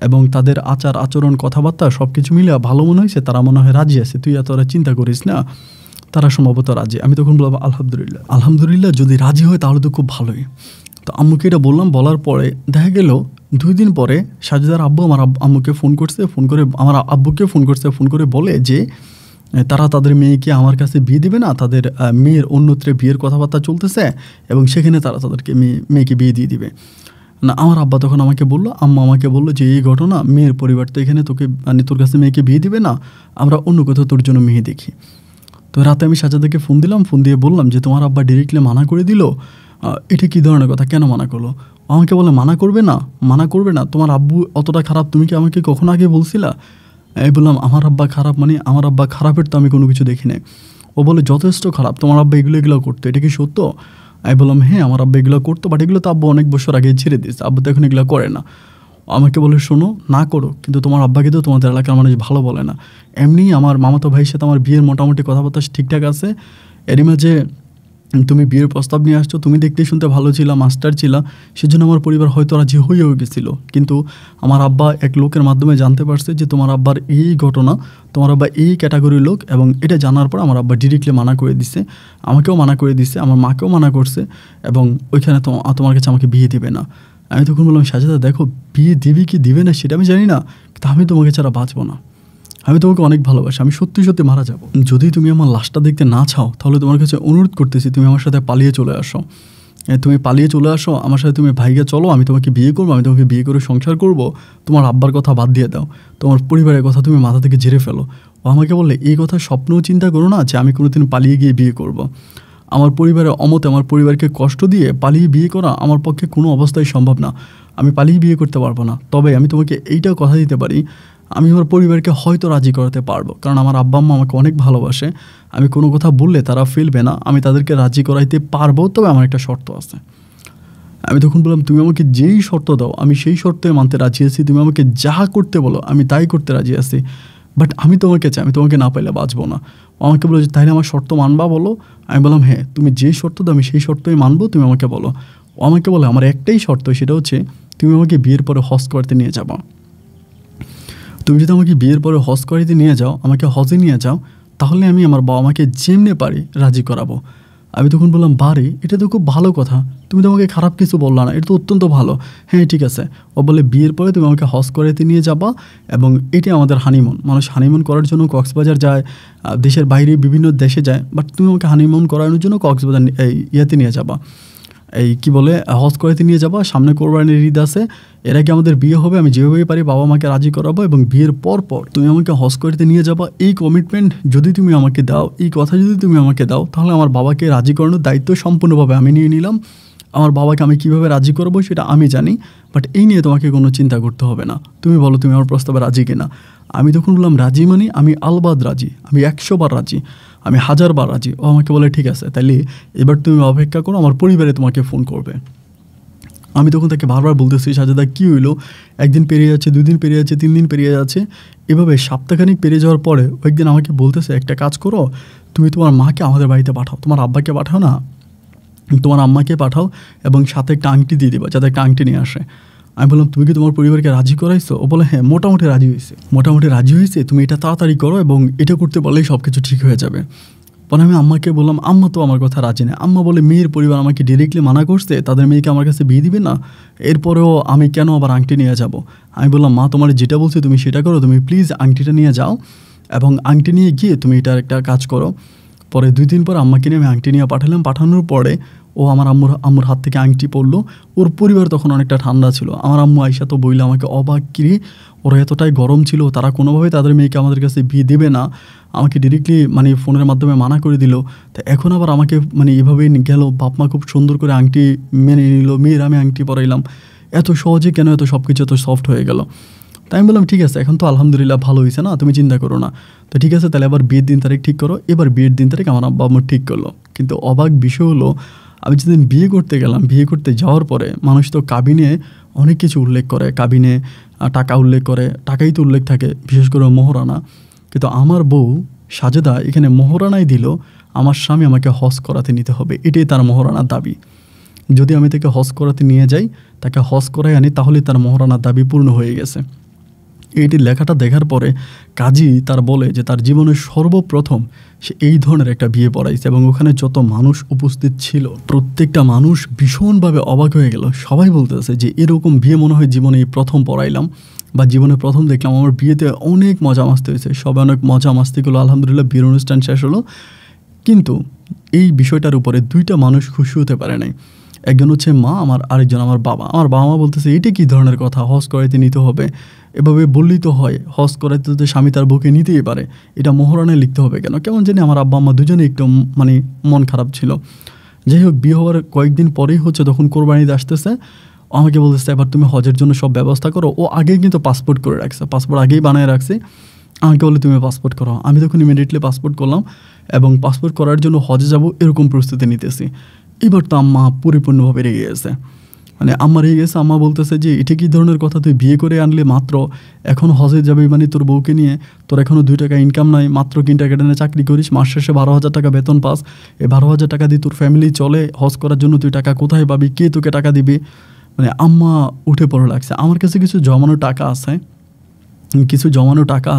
S1: এবং তাদের আচার আচরণ কথাবার্তা সব কিছু মিলে ভালো মনে হয়েছে, তারা মনে হয় রাজি আছে, তুই এত চিন্তা করিস না, তারা সম্ভবত রাজি। আমি তখন বললাম আলহামদুলিল্লাহ, আলহামদুলিল্লাহ, যদি রাজি হয় তাহলে তো খুব ভালোই। তো আম্মুকে এটা বললাম, বলার পরে দেখা গেল 2 দিন পরে সাজেদার আব্বু আমার আম্মুকে ফোন করছে, ফোন করে আমার আব্বুকে ফোন করছে, ফোন করে বলে যে তারা তাদের মেয়েকে আমার কাছে বিয়ে দেবে না, তাদের মেয়ের অন্যত্রে বিয়ের কথাবার্তা চলতেছে এবং সেখানে তারা তাদেরকে মেয়েকে বিয়ে দিয়ে দিবে না। আমার আব্বা তখন আমাকে বললো, আম্মা আমাকে বললো যে এই ঘটনা, মেয়ের পরিবার তো এখানে তোকে মানে তোর কাছে মেয়েকে বিয়ে দিবে না, আমরা অন্য কোথাও তোর জন্য মেয়ে দেখি। তো রাতে আমি সাজাদাকে ফোন দিলাম, ফোন দিয়ে বললাম যে তোমার আব্বা ডিরেক্টলি মানা করে দিল, এটা কী ধরনের কথা, কেন মানা করলো? আমাকে বলে মানা করবে না, মানা করবে না, তোমার আব্বু অতটা খারাপ, তুমি কি আমাকে কখনো আগে বলছিলা? আমি বললাম আমার আব্বা খারাপ মানে আমার আব্বা খারাপের তো আমি কোনো কিছু দেখি নাই। ও বলে যথেষ্ট খারাপ, তোমার আব্বা এগুলো করতো, এটা কি সত্য? আমি বললাম হ্যাঁ, আমার আব্বা এগুলো করতো, বাট এগুলো তো আব্বা অনেক বছর আগে ছেড়ে দিয়েছে, আব্বা তো এখন এগুলো করে না। আমাকে বলে শোনো, না করো, কিন্তু তোমার আব্বাকে তো তোমাদের এলাকার মানুষ ভালো বলে না। এমনি আমার মামাতো ভাইয়ের সাথে আমার বিয়ের মোটামুটি কথাবার্তা ঠিকঠাক আছে, এরই মাঝে তুমি বিয়ের প্রস্তাব নিয়ে আসছো, তুমি দেখতে শুনতে ভালো ছিলা, মাস্টার ছিলা, সেজন্য আমার পরিবার হয়তো রাজি হয়েও গেছিলো। কিন্তু আমার আব্বা এক লোকের মাধ্যমে জানতে পারছে যে তোমার আব্বার এই ঘটনা, তোমার আব্বা এই ক্যাটাগরির লোক, এবং এটা জানার পর আমার আব্বা ডিরেক্টলি মানা করে দিছে, আমাকেও মানা করে দিছে, আমার মাকেও মানা করছে, এবং ওইখানে তোমার কাছে আমাকে বিয়ে দেবে না। আমি তখন বললাম সাজেদা দেখো, বিয়ে দিবি কি দিবে না সেটা আমি জানি না, কিন্তু আমি তোমাকে ছাড়া বাঁচবো না, আমি তোমাকে অনেক ভালোবাসি, আমি সত্যি সত্যি মারা যাব। যদি তুমি আমার লাশটা দেখতে না চাও তাহলে তোমার কাছে অনুরোধ করতেছি তুমি আমার সাথে পালিয়ে চলে আসো, তুমি পালিয়ে চলে আসো আমার সাথে, তুমি ভাইকে চলো, আমি তোমাকে বিয়ে করবো, আমি তোমাকে বিয়ে করে সংসার করব, তোমার আব্বার কথা বাদ দিয়ে দাও, তোমার পরিবারের কথা তুমি মাথা থেকে ঝেড়ে ফেলো। ও আমাকে বললে এই কথা স্বপ্নও চিন্তা করো না যে আমি কোনোদিন পালিয়ে গিয়ে বিয়ে করব। আমার পরিবারের অমতে আমার পরিবারকে কষ্ট দিয়ে পালিয়ে বিয়ে করা আমার পক্ষে কোনো অবস্থায় সম্ভব না, আমি পালিয়ে বিয়ে করতে পারবো না। তবে আমি তোমাকে এইটাও কথা দিতে পারি, আমি আমার পরিবারকে হয়তো রাজি করাতে পারবো, কারণ আমার আব্বা আম্মা আমাকে অনেক ভালোবাসে, আমি কোনো কথা বললে তারা ফেলবে না, আমি তাদেরকে রাজি করাইতে পারবো, তবে আমার একটা শর্ত আছে। আমি তখন বললাম তুমি আমাকে যেই শর্ত দাও আমি সেই শর্তে মানতে রাজি আছি, তুমি আমাকে যা করতে বলো আমি তাই করতে রাজি আছি, বাট আমি তোমাকে চাই, আমি তোমাকে না পাইলে বাঁচবো না। আমাকে বলো যে তাইলে আমার শর্ত মানবা বলো? আমি বললাম হ্যাঁ, তুমি যে শর্ত দাও আমি সেই শর্তই মানবো, তুমি আমাকে বলো। ও আমাকে বলে আমার একটাই শর্ত, সেটা হচ্ছে তুমি আমাকে বিয়ের পরে হজ করতে নিয়ে যাবা। তুমি যদি আমাকে বিয়ের পরে হজ করাইতে নিয়ে যাও, আমাকে হজে নিয়ে যাও, তাহলে আমি আমার বাবা মাকে যেমনি পারি রাজি করাবো। আমি তখন বললাম বারে, এটা তো খুব ভালো কথা, তুমি তো আমাকে খারাপ কিছু বললা না, এটা তো অত্যন্ত ভালো। হ্যাঁ ঠিক আছে। ও বলে বিয়ের পরে তুমি আমাকে হজ করাইতে নিয়ে যাবা, এবং এটি আমাদের হানিমুন, মানুষ হানিমুন করার জন্য কক্সবাজার যায়, দেশের বাইরে বিভিন্ন দেশে যায়, বাট তুমি আমাকে হানিমুন করানোর জন্য কক্সবাজার ইয়াতে নিয়ে যাবা, এই কি বলে হজ করাইতে নিয়ে যাবা, সামনে কোরবানির ঈদ আছে, এর আগে আমাদের বিয়ে হবে, আমি যেভাবেই পারি বাবা মাকে রাজি করাবো, এবং বিয়ের পর তুমি আমাকে হজ করাইতে নিয়ে যাবা। এই কমিটমেন্ট যদি তুমি আমাকে দাও, এই কথা যদি তুমি আমাকে দাও, তাহলে আমার বাবাকে রাজি করানোর দায়িত্ব সম্পূর্ণভাবে আমি নিয়ে নিলাম। আমার বাবাকে আমি কীভাবে রাজি করবো সেটা আমি জানি, বাট এই নিয়ে তোমাকে কোনো চিন্তা করতে হবে না, তুমি বলো তুমি আমার প্রস্তাবে রাজি কিনা। আমি তখন বললাম রাজি মানে আমি আলবাদ রাজি, আমি 100 বার রাজি, আমি 1000 বার রাজি। ও আমাকে বলে ঠিক আছে, তাইলে এবার তুমি অপেক্ষা করো, আমার পরিবারে তোমাকে ফোন করবে। আমি তখন তাকে বারবার বলতেছি সাজেদা কী হইলো, 1 দিন পেরিয়ে যাচ্ছে, 2 দিন পেরিয়ে যাচ্ছে, 3 দিন পেরিয়ে যাচ্ছে, এভাবে সপ্তাহখানিক পেরিয়ে যাওয়ার পরে একদিন আমাকে বলতেছে একটা কাজ করো, তুমি তোমার মাকে আমাদের বাড়িতে পাঠাও, তোমার আব্বাকে পাঠাও না, তোমার আম্মাকে পাঠাও, এবং সাথে একটা আংটি দিয়ে দিবা, যাতে একটা আংটি নিয়ে আসে। আমি বললাম তুমি কি তোমার পরিবারকে রাজি করাইছো? ও বলে হ্যাঁ মোটামুটি রাজি হয়েছে, তুমি এটা তাড়াতাড়ি করো, এবং এটা করতে পারলেই সব কিছু ঠিক হয়ে যাবে। পরে আমি আম্মাকে বললাম আম্মা তো আমার কথা রাজি না, আম্মা বলে মেয়ের পরিবার আমাকে ডিরেক্টলি মানা করছে, তাদের মেয়েকে আমার কাছে বিয়ে দিবে না, এরপরেও আমি কেন আবার আংটি নিয়ে যাব? আমি বললাম মা তোমার যেটা বলছে তুমি সেটা করো, তুমি প্লিজ আংটিটা নিয়ে যাও, এবং আংটি নিয়ে গিয়ে তুমি এটার একটা কাজ করো। পরে 2 দিন পর আম্মাকে নিয়ে আমি আংটি নিয়ে পাঠালাম। পাঠানোর পরে ও আমার আম্মুর হাত থেকে আংটি পড়লো। ওর পরিবার তখন অনেকটা ঠান্ডা ছিল। আমার আম্মু আইসা তো বইলে আমাকে অবাক, কিরে ওরা এতটাই গরম ছিল, তারা কোনোভাবেই তাদের মেয়েকে আমাদের কাছে বিয়ে দেবে না, আমাকে ডিরেক্টলি মানে ফোনের মাধ্যমে মানা করে দিল। তা এখন আবার আমাকে মানে এভাবেই গেল, বাপ মা খুব সুন্দর করে আংটি মেনে নিল, মেয়ের আমি আংটি পরাইলাম, এত সহজে কেন এত সব কিছু এত সফট হয়ে গেল? তাই আমি বললাম ঠিক আছে, এখন তো আলহামদুলিল্লাহ ভালো হয়েছে না, তুমি চিন্তা করো না। তো ঠিক আছে, তাহলে আবার বিয়ের দিন তারিখ ঠিক করো। এবার বিয়ের দিন তারিখ আমার আব্বা আম্মু ঠিক করলো, কিন্তু অবাক বিষয় হলো আমি যেদিন বিয়ে করতে গেলাম, বিয়ে করতে যাওয়ার পরে মানুষ তো কাবিনে অনেক কিছু উল্লেখ করে, কাবিনে টাকা উল্লেখ করে, টাকাই তো উল্লেখ থাকে, বিশেষ করে মোহরানা। কিন্তু আমার বউ সাজেদা এখানে মোহরানাই দিল, আমার স্বামী আমাকে হজ করাতে নিতে হবে, এটাই তার মোহরানার দাবি। যদি আমি তাকে হজ করাতে নিয়ে যাই, তাকে হজ করাই আনি, তাহলে তার মোহরানার দাবি পূর্ণ হয়ে গেছে। এইটি লেখাটা দেখার পরে কাজী তার বলে যে তার জীবনের সর্বপ্রথম সে এই ধরনের একটা বিয়ে পড়াইছে, এবং ওখানে যত মানুষ উপস্থিত ছিল প্রত্যেকটা মানুষ ভীষণভাবে অবাক হয়ে গেল। সবাই বলতেছে যে এরকম বিয়ে মনে হয় জীবনে এই প্রথম পড়াইলাম, বা জীবনে প্রথম দেখলাম। আমার বিয়েতে অনেক মজা মাস্তি হয়েছে, সবাই অনেক মজা মাস্তি করলো। আলহামদুলিল্লাহ বিয়ের অনুষ্ঠান শেষ হলো, কিন্তু এই বিষয়টার উপরে দুইটা মানুষ খুশি হতে পারে নাই। একজন হচ্ছে মা আমার, আরেকজন আমার বাবা। আমার বাবা মা বলতেছে এটা কী ধরনের কথা, হজ করাইতে নিতে হবে, এভাবে বললেই তো হয়, হজ করাইতে তো স্বামী তার বউকে নিতেই পারে, এটা মোহরানায় লিখতে হবে কেন? কেমন জানি আমার আব্বা আম্মা দুজনে একটু মানে মন খারাপ ছিল। যাই হোক, বিয়ে হওয়ার কয়েকদিন পরেই হচ্ছে তখন কোরবানিতে আসতেছে, আমাকে বলতেছে এবার তুমি হজের জন্য সব ব্যবস্থা করো। ও আগেই কিন্তু পাসপোর্ট করে রাখছে, পাসপোর্ট আগেই বানিয়ে রাখছে। আমাকে বলে তুমি পাসপোর্ট করো। আমি তখন ইমিডিয়েটলি পাসপোর্ট করলাম, এবং পাসপোর্ট করার জন্য হজে যাব এরকম প্রস্তুতি নিতেছি। এবার তো আম্মা পরিপূর্ণভাবে রেগে গেছে, মানে আম্মা রেগে গেছে। আম্মা বলতেছে যে এটা কী ধরনের কথা, তুই বিয়ে করে আনলে মাত্র, এখন হজে যাবে মানে তোর বউকে নিয়ে, তোর এখনও 2 টাকা ইনকাম নাই, মাত্র কিন্ডারগার্টেনে চাকরি করিস, মাস শেষে 12,000 টাকা বেতন পাস, এই 12,000 টাকা দিয়ে তোর ফ্যামিলি চলে, হজ করার জন্য তুই টাকা কোথায় পাবি, কে তোকে টাকা দিবে? মানে আম্মা উঠে পড়ে লাগছে। আমার কাছে কিছু জমানো টাকা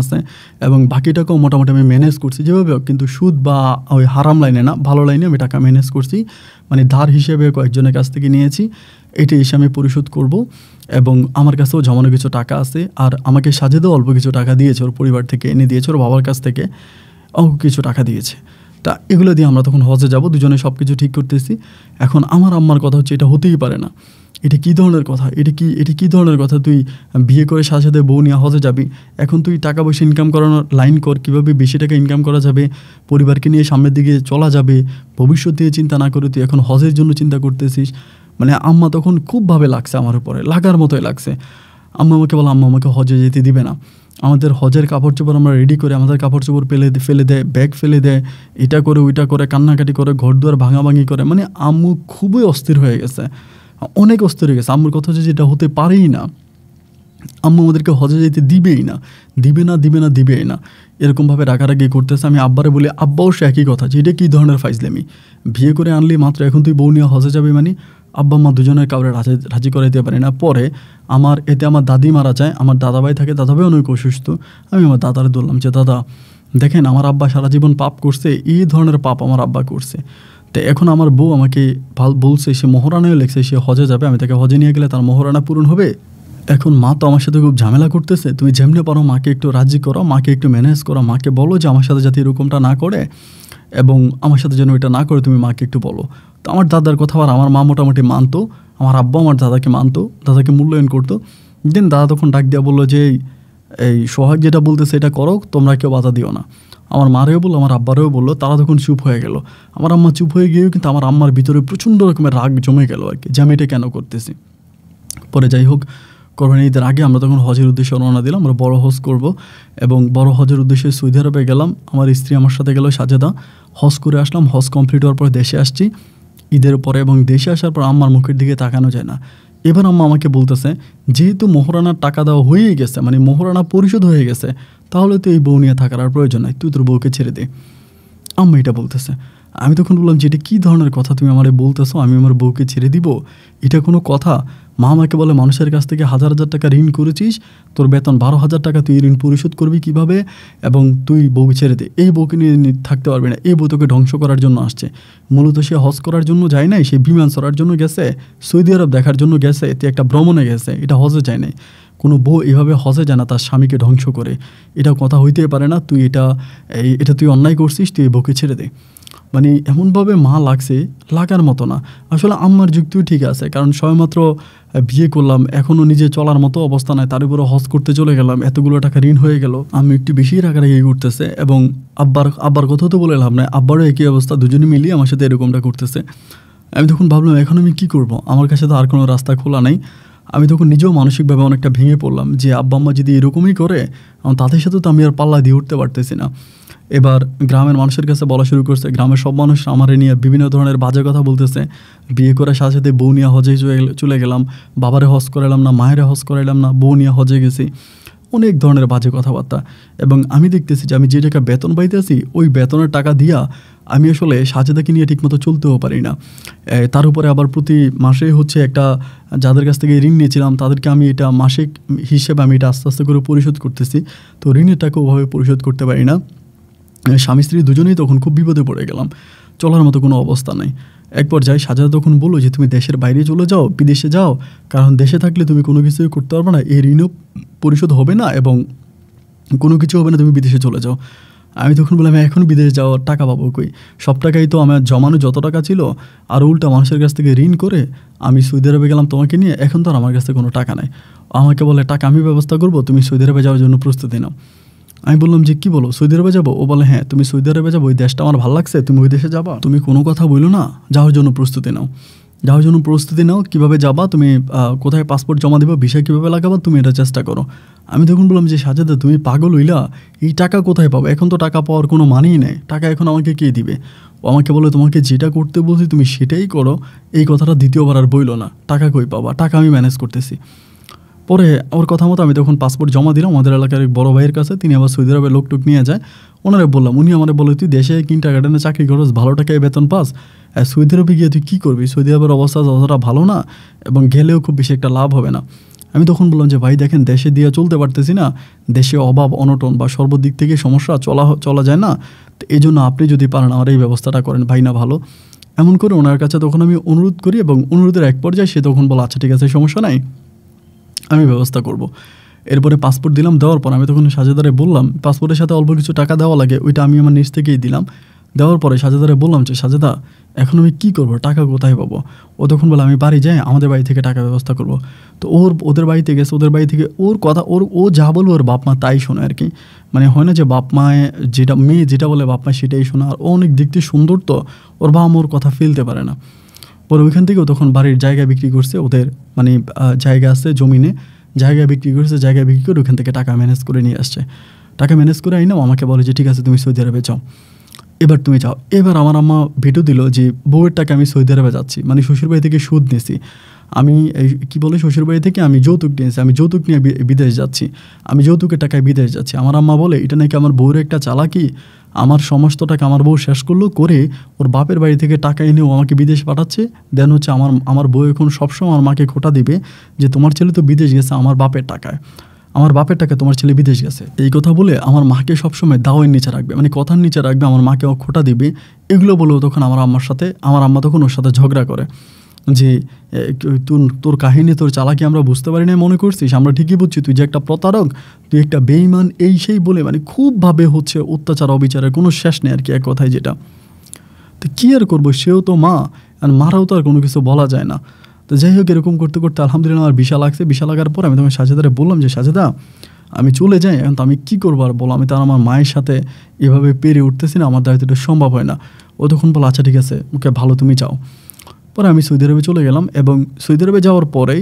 S1: আছে, এবং বাকি টাকাও মোটামুটি আমি ম্যানেজ করছি যেভাবে হোক, কিন্তু সুদ বা ওই হারাম লাইনে না, ভালো লাইনে আমি টাকা ম্যানেজ করছি। মানে ধার হিসেবে কয়েকজনের কাছ থেকে নিয়েছি, এটা এসে আমি পরিশোধ করব। এবং আমার কাছেও জমানো কিছু টাকা আছে, আর আমাকে সাজেদাও অল্প কিছু টাকা দিয়েছে, ওর পরিবার থেকে এনে দিয়েছে, ওর বাবার কাছ থেকে অল্প কিছু টাকা দিয়েছে। তা এগুলো দিয়ে আমরা তখন হজে যাব, দুজনে সব কিছু ঠিক করতেছি। এখন আমার আম্মার কথা হচ্ছে এটা হতেই পারে না, এটা কী ধরনের কথা, এটা কী ধরনের কথা, তুই বিয়ে করে সাথে সাথে বউ নিয়ে হজে যাবি, এখন তুই টাকা পয়সা ইনকাম করানোর লাইন কর, কীভাবে বেশি টাকা ইনকাম করা যাবে, পরিবারকে নিয়ে সামনের দিকে চলা যাবে, ভবিষ্যৎ দিয়ে চিন্তা না করে তুই এখন হজের জন্য চিন্তা করতেছিস। মানে আম্মা তখন খুবভাবে লাগছে আমার উপরে, লাগার মতোই লাগছে। আম্মা আমাকে বলে আম্মা আমাকে হজে যেতে দিবে না, আমাদের হজের কাপড় চোপড় আমরা রেডি করে, আমাদের কাপড় চোপড় ফেলে দেয়, ব্যাগ ফেলে দেয়, এটা করে ওইটা করে, কান্নাকাটি করে, ঘর দুয়ার ভাঙাভাঙি করে। মানে আম্মু খুবই অস্থির হয়ে গেছে, অনেক অস্থির হয়ে গেছে। আম্মুর কথা হচ্ছে যেটা হতে পারেই না, আম্মু আমাদেরকে হজে যেতে দিবেই না, এরকমভাবে রাগারাগি করতেছে। আমি আব্বারে বলি, আব্বাও সে একই কথা, যে এটা কী ধরনের ফাইজলামি, বিয়ে করে আনলি মাত্র, এখন তুই বউ নিয়ে হজে যাবি মানে? আব্বা আম্মা দুজনের কাউরে রাজি করাইতে পারি না। পরে আমার দাদি মারা যায়, আমার দাদাভাই থাকে, দাদাভাই অনেক অসুস্থ। আমি আমার দাদারে বললাম যে দাদা দেখেন, আমার আব্বা সারা জীবন পাপ করছে, এই ধরনের পাপ আমার আব্বা করছে, তো এখন আমার বউ আমাকে বলছে সে মোহরানাও লেখছে সে হজে যাবে, আমি তাকে হজে নিয়ে গেলে তার মোহরানা পূরণ হবে। এখন মা তো আমার সাথে খুব ঝামেলা করতেছে, তুমি যেমনি পারো মাকে একটু রাজি করো, মাকে একটু ম্যানেজ করো, মাকে বলো যে আমার সাথে যাতে এরকমটা না করে, এবং আমার সাথে যেন এটা না করে, তুমি মাকে একটু বলো। তো আমার দাদার কথা আর আমার মা মোটামুটি মানতো, আমার আব্বা আমার দাদাকে মানতো, দাদাকে মূল্যায়ন করতো। দেন দাদা তখন ডাক দেওয়া বললো যে এই সোহাগ যেটা বলতেছে এটা করো, তোমরা কেউ বাধা দিও না। আমার মারেও বললো, আমার আব্বারেও বললো, তারা তখন চুপ হয়ে গেল। আমার আম্মা চুপ হয়ে গিয়েও কিন্তু আমার আম্মার ভিতরে প্রচণ্ড রকমের রাগ জমে গেল আর কি, যে আমি এটা কেন করতেছি। পরে যাই হোক, কোরবানি ঈদের আগে আমরা তখন হজের উদ্দেশ্যে রওনা দিলাম, আমরা বড় হজ করব, এবং বড় হজের উদ্দেশ্যে সৌদি আরবে গেলাম। আমার স্ত্রী আমার সাথে গেল সাজেদা, হজ করে আসলাম। হজ কমপ্লিট হওয়ার পর দেশে আসছি ঈদের পরে, এবং দেশে আসার পর আম্মার মুখের দিকে তাকানো যায় না। এবার আম্মা আমাকে বলতেছে, যেহেতু মোহরানার টাকা দেওয়া হয়েই গেছে, মানে মোহরানা পরিশোধ হয়ে গেছে, তাহলে তো এই বউ নিয়ে থাকার আর প্রয়োজন নাই, তুই তোর বউকে ছেড়ে দে। আম্মা এটা বলতেছে। আমি তখন বললাম যে এটা কী ধরনের কথা তুমি আমারে বলতেছো, আমি আমার বউকে ছেড়ে দিব, এটা কোনো কথা? মা আমাকে বলে, মানুষের কাছ থেকে 1,000 টাকা ঋণ করেছিস, তোর বেতন 12,000 টাকা, তুই ঋণ পরিশোধ করবি কিভাবে, এবং তুই বউকে ছেড়ে দে, এই বউকে নিয়ে থাকতে পারবি না, এই বউ তোকে ধ্বংস করার জন্য আসছে। মূলত সে হজ করার জন্য যায় নাই, সে বিমান চড়ার জন্য গেছে, সৌদি আরব দেখার জন্য গেছে, এতে একটা ভ্রমণে গেছে, এটা হজে যায় নাই। কোনো বউ এভাবে হজে যায় না তার স্বামীকে ধ্বংস করে, এটা কথা হইতেই পারে না, তুই এটা তুই অন্যায় করছিস, তুই এই বউকে ছেড়ে দে। মানে এমনভাবে মা লাগছে, লাগার মতো না। আসলে আম্মার যুক্তিও ঠিক আছে, কারণ সবেমাত্র বিয়ে করলাম, এখনও নিজে চলার মতো অবস্থা নয়, তার উপরে হজ করতে চলে গেলাম, এতগুলো টাকা ঋণ হয়ে গেল। আমি একটু বেশি রাগারাগি করতেছে, এবং আব্বার কথা তো বলে লাভ নাই, আব্বারও একই অবস্থা, দুজনে মিলিয়ে আমার সাথে এরকমটা করতেছে। আমি তখন ভাবলাম এখন আমি কী করব, আমার কাছে তো আর কোনো রাস্তা খোলা নেই। আমি তখন নিজেও মানসিকভাবে অনেকটা ভেঙে পড়লাম যে আব্বা আম্মা যদি এরকমই করে, তাদের সাথে তো আমি আর পাল্লা দিয়ে উঠতে পারতেছি না। এবার গ্রামের মানুষের কাছে বলা শুরু করছে, গ্রামের সব মানুষ আমারে নিয়ে বিভিন্ন ধরনের বাজে কথা বলতেছে। বিয়ে করার সাথে সাথে বউ নিয়ে হজে চলে গেলাম, বাবারে হজ করাইলাম না, মায়েরে হজ করাইলাম না, বউ নিয়ে হজে গেছি, অনেক ধরনের বাজে কথাবার্তা। এবং আমি দেখতেছি যে আমি যে টাকা বেতন পাইতেছি ওই বেতনের টাকা দিয়া আমি আসলে সাজেদাকে নিয়ে ঠিকমতো চলতেও পারি না। তার উপরে আবার প্রতি মাসে হচ্ছে একটা যাদের কাছ থেকে ঋণ নিয়েছিলাম তাদেরকে আমি এটা মাসিক হিসেবে আমি এটা আস্তে আস্তে করে পরিশোধ করতেছি, তো ঋণের টাকা ওভাবে পরিশোধ করতে পারি না। স্বামী স্ত্রী দুজনেই তখন খুব বিপদে পড়ে গেলাম, চলার মতো কোনো অবস্থা নাই। এক পর্যায়ে সাজেদা তখন বললো যে তুমি দেশের বাইরে চলে যাও, বিদেশে যাও, কারণ দেশে থাকলে তুমি কোনো কিছুই করতে পারবে না, এই ঋণও পরিশোধ হবে না এবং কোনো কিছু হবে না, তুমি বিদেশে চলে যাও। আমি তখন বললাম এখন বিদেশ যাওয়ার টাকা পাবো কই, সব টাকাই তো আমার জমানো যত টাকা ছিল আর উল্টা মানুষের কাছ থেকে ঋণ করে আমি সৌদি আরবে গেলাম তোমাকে নিয়ে, এখন তো আর আমার কাছে কোনো টাকা নাই। আমাকে বলে টাকা আমি ব্যবস্থা করবো, তুমি সৌদি আরবে যাওয়ার জন্য প্রস্তুতি নাও। আমি বললাম যে কী বলো, সৌদি আরবে যাবো? ও বলে হ্যাঁ তুমি সৌদি আরবে যাবো, ওই দেশটা আমার ভালো লাগছে, তুমি ওই দেশে যাবা, তুমি কোনো কথা বলো না, যাওয়ার জন্য প্রস্তুতি নাও, যাওয়ার জন্য প্রস্তুতি নাও, কীভাবে যাবা তুমি, কোথায় পাসপোর্ট জমা দেবো, ভিসা কীভাবে লাগাবা, তুমি এটা চেষ্টা করো। আমি তখন বললাম যে সাজেদা তুমি পাগল হইলা, এই টাকা কোথায় পাবো, এখন তো টাকা পাওয়ার কোনো মানেই নেই, টাকা এখন আমাকে কে দিবে? ও আমাকে বলে তোমাকে যেটা করতে বলছি তুমি সেটাই করো, এই কথাটা দ্বিতীয়বার আর বইলো না, টাকা কই পাবা, টাকা আমি ম্যানেজ করতেছি। পরে ওর কথা মতো আমি তখন পাসপোর্ট জমা দিলাম আমাদের এলাকার এক বড় ভাইয়ের কাছে, তিনি আবার সৌদি আরবে লোকটুক নিয়ে যায়। ওনারা বললাম, উনি আমার বলে তুই দেশে কিন টাকাটা না চাকরি করস, ভালো টাকায় বেতন পাস, সৌদি আরবে গিয়ে তুই কী করবি, সৌদি আরবের অবস্থা যতটা ভালো না এবং গেলেও খুব বেশি একটা লাভ হবে না। আমি তখন বললাম যে ভাই দেখেন দেশে দিয়ে চলতে পারতেছি না, দেশে অভাব অনটন বা সর্বদিক থেকে সমস্যা, চলা যায় না, তো এই জন্য আপনি যদি পারেন আমার এই ব্যবস্থাটা করেন ভাই না ভালো। এমন করে ওনার কাছে তখন আমি অনুরোধ করি এবং অনুরোধের এক পর্যায়ে সে তখন বলে আচ্ছা ঠিক আছে সমস্যা নাই, আমি ব্যবস্থা করব। এরপরে পাসপোর্ট দিলাম, দেওয়ার পর আমি তখন সাজেদারে বললাম পাসপোর্টের সাথে অল্প কিছু টাকা দেওয়া লাগে, ওইটা আমি আমার নিজ থেকেই দিলাম। দেওয়ার পরে সাজেদারে বললাম যে সাজেদা এখন আমি কী করবো, টাকা কোথায় পাবো? ও তখন বলে আমি বাড়ি যাই, আমাদের বাড়ি থেকে টাকা ব্যবস্থা করব। তো ওদের বাড়িতে গেছে, ওদের বাড়ি থেকে ওর কথা ও যা বলবে ওর বাপ মা তাই শোনে আর কি, মানে হয় না যে বাপ মায় যেটা মেয়ে যেটা বলে বাপ মা সেটাই শোনে, আর ও অনেক দিক দিয়ে সুন্দর, তো ওর বাবা মা ওর কথা ফেলতে পারে না। পরে ওইখান থেকেও তখন বাড়ির জায়গা বিক্রি করছে, ওদের মানে জায়গা আছে জমিনে, জায়গা বিক্রি করছে, জায়গা বিক্রি করে ওখান থেকে টাকা ম্যানেজ করে নিয়ে আসছে। টাকা ম্যানেজ করে আইনাও আমাকে বলে যে ঠিক আছে তুমি সৌদি আরবে যাও, এবার তুমি যাও। এবার আমার আম্মা ভিডিও দিল যে বউয়ের টাকা আমি সৌদি আরবে যাচ্ছি, মানে শ্বশুরবাড়ি থেকে সুদ নিয়েছি আমি, এই কী বলে শ্বশুরবাড়ি থেকে আমি যৌতুক নিয়েছি, আমি যৌতুক নিয়ে বিদেশ যাচ্ছি, আমি যৌতুকের টাকায় বিদেশ যাচ্ছি। আমার আম্মা বলে এটা নাকি আমার বউয়ের একটা চালাকি, আমার সমস্ত টাকা আমার বউ শেষ করলো করে ওর বাপের বাড়ি থেকে টাকা এনেও আমাকে বিদেশ পাঠাচ্ছে। দেন হচ্ছে আমার বউ এখন সবসময় আমার মাকে খোটা দিবে যে তোমার ছেলে তো বিদেশ গেছে আমার বাপের টাকায়, আমার বাপের টাকা তোমার ছেলে বিদেশ গেছে, এই কথা বলে আমার মাকে সবসময় দাওয়ের নিচে রাখবে, মানে কথার নিচে রাখবে, আমার মাকে খোটা দিবে। এগুলো বলেও তখন আমার আম্মা তখন ওর সাথে ঝগড়া করে যে তোর কাহিনী তোর চালাকি আমরা বুঝতে পারি না মনে করছিস, আমরা ঠিকই বুঝছি তুই যে একটা প্রতারক, তুই একটা বেঈমান, এই সেই বলে মানে খুবভাবে হচ্ছে অত্যাচার অবিচারের কোনো শেষ নেই আর কি, এক কথায় যেটা। তো কী আর করবো, সেও তো মা, আর মারাও তো আর কোনো কিছু বলা যায় না। তো যাই হোক এরকম করতে করতে আলহামদুলিল্লাহ আমার ভিসা লাগছে। ভিসা লাগার পর আমি তোমার সাজেদারে বললাম যে সাজেদা আমি চলে যাই, এখন তো আমি কী করবো আর বলো, আমি তো আমার মায়ের সাথে এভাবে পেরে উঠতেছি না, আমার দ্বারা এটা সম্ভব হয় না। ও তখন বলো আচ্ছা ঠিক আছে ওকে ভালো তুমি যাও। পরে আমি সৌদি আরবে চলে গেলাম এবং সৌদি আরবে যাওয়ার পরেই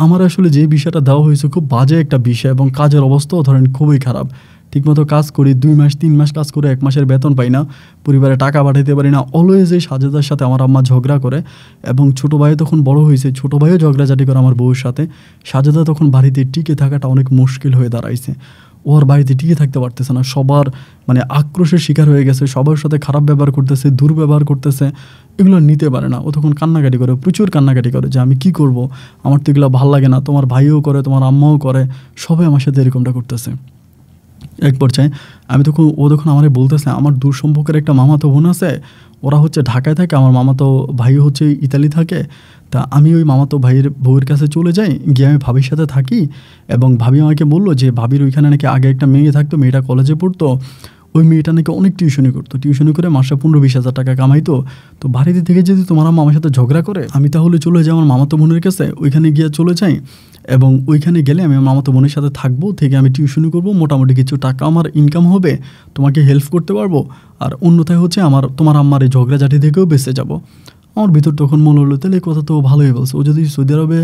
S1: আমার আসলে যে ভিসাটা দেওয়া হয়েছে খুব বাজে একটা বিষয় এবং কাজের অবস্থাও ধরেন খুবই খারাপ। ঠিকমতো কাজ করি 2 মাস 3 মাস কাজ করে 1 মাসের বেতন পাই না, পরিবারে টাকা পাঠাতে পারি না। অলওয়েজ এই সাজেদার সাথে আমার আম্মা ঝগড়া করে এবং ছোটো ভাইও তখন বড় হয়েছে, ছোটো ভাইও ঝগড়াঝাটি করে আমার বউর সাথে। সাজেদা তখন বাড়িতে টিকে থাকাটা অনেক মুশকিল হয়ে দাঁড়াইছে, ওর বাড়িতে টিকে থাকতে পারতেছে না, সবার মানে আক্রোশের শিকার হয়ে গেছে, সবার সাথে খারাপ ব্যবহার করতেছে, দুর্ব্যবহার করতেছে, এগুলো নিতে পারে না। ও তখন কান্নাকাটি করে, প্রচুর কান্নাকাটি করে যে আমি কি করব, আমার তো এগুলো ভালো লাগে না, তোমার ভাইও করে তোমার আম্মাও করে, সবাই আমার সাথে এরকমটা করতেছে। এক পর্যায়ে ও তখন আমারে বলতেছে আমার দূর সম্পর্কের একটা মামাতো বোন আছে, ওরা হচ্ছে ঢাকায় থাকে, আমার মামাতো ভাই হচ্ছে ইতালি থাকে, তা আমি ওই মামাতো ভাইয়ের বউয়ের কাছে চলে যাই, গিয়ে আমি ভাবির সাথে থাকি এবং ভাবি আমাকে বললো যে ভাবির ওইখানে নাকি আগে একটা মেয়ে থাকতো, মেয়েটা কলেজে পড়তো, ওই মেয়েটা নাকি অনেক টিউশনি করতো, টিউশনি করে মাসে 15-20 হাজার টাকা কামাইতো। তো বাড়িতে থেকে যদি তোমার আম্মা আমার সাথে ঝগড়া করে আমি তাহলে চলে যাই আমার মামাতো বোনের কাছে, ওইখানে গিয়ে চলে যাই এবং ওইখানে গেলে আমি আমার মামাতো বোনের সাথে থাকবো, থেকে আমি টিউশনি করবো, মোটামুটি কিছু টাকা আমার ইনকাম হবে, তোমাকে হেল্প করতে পারবো, আর অন্যথায় হচ্ছে তোমার আম্মার এই ঝগড়াঝাটি থেকেও বেঁচে যাবো। আমার ভিতর তখন মনে হলো তাহলে এই কথা তো ভালোই বলছে, ও যদি সৌদি আরবে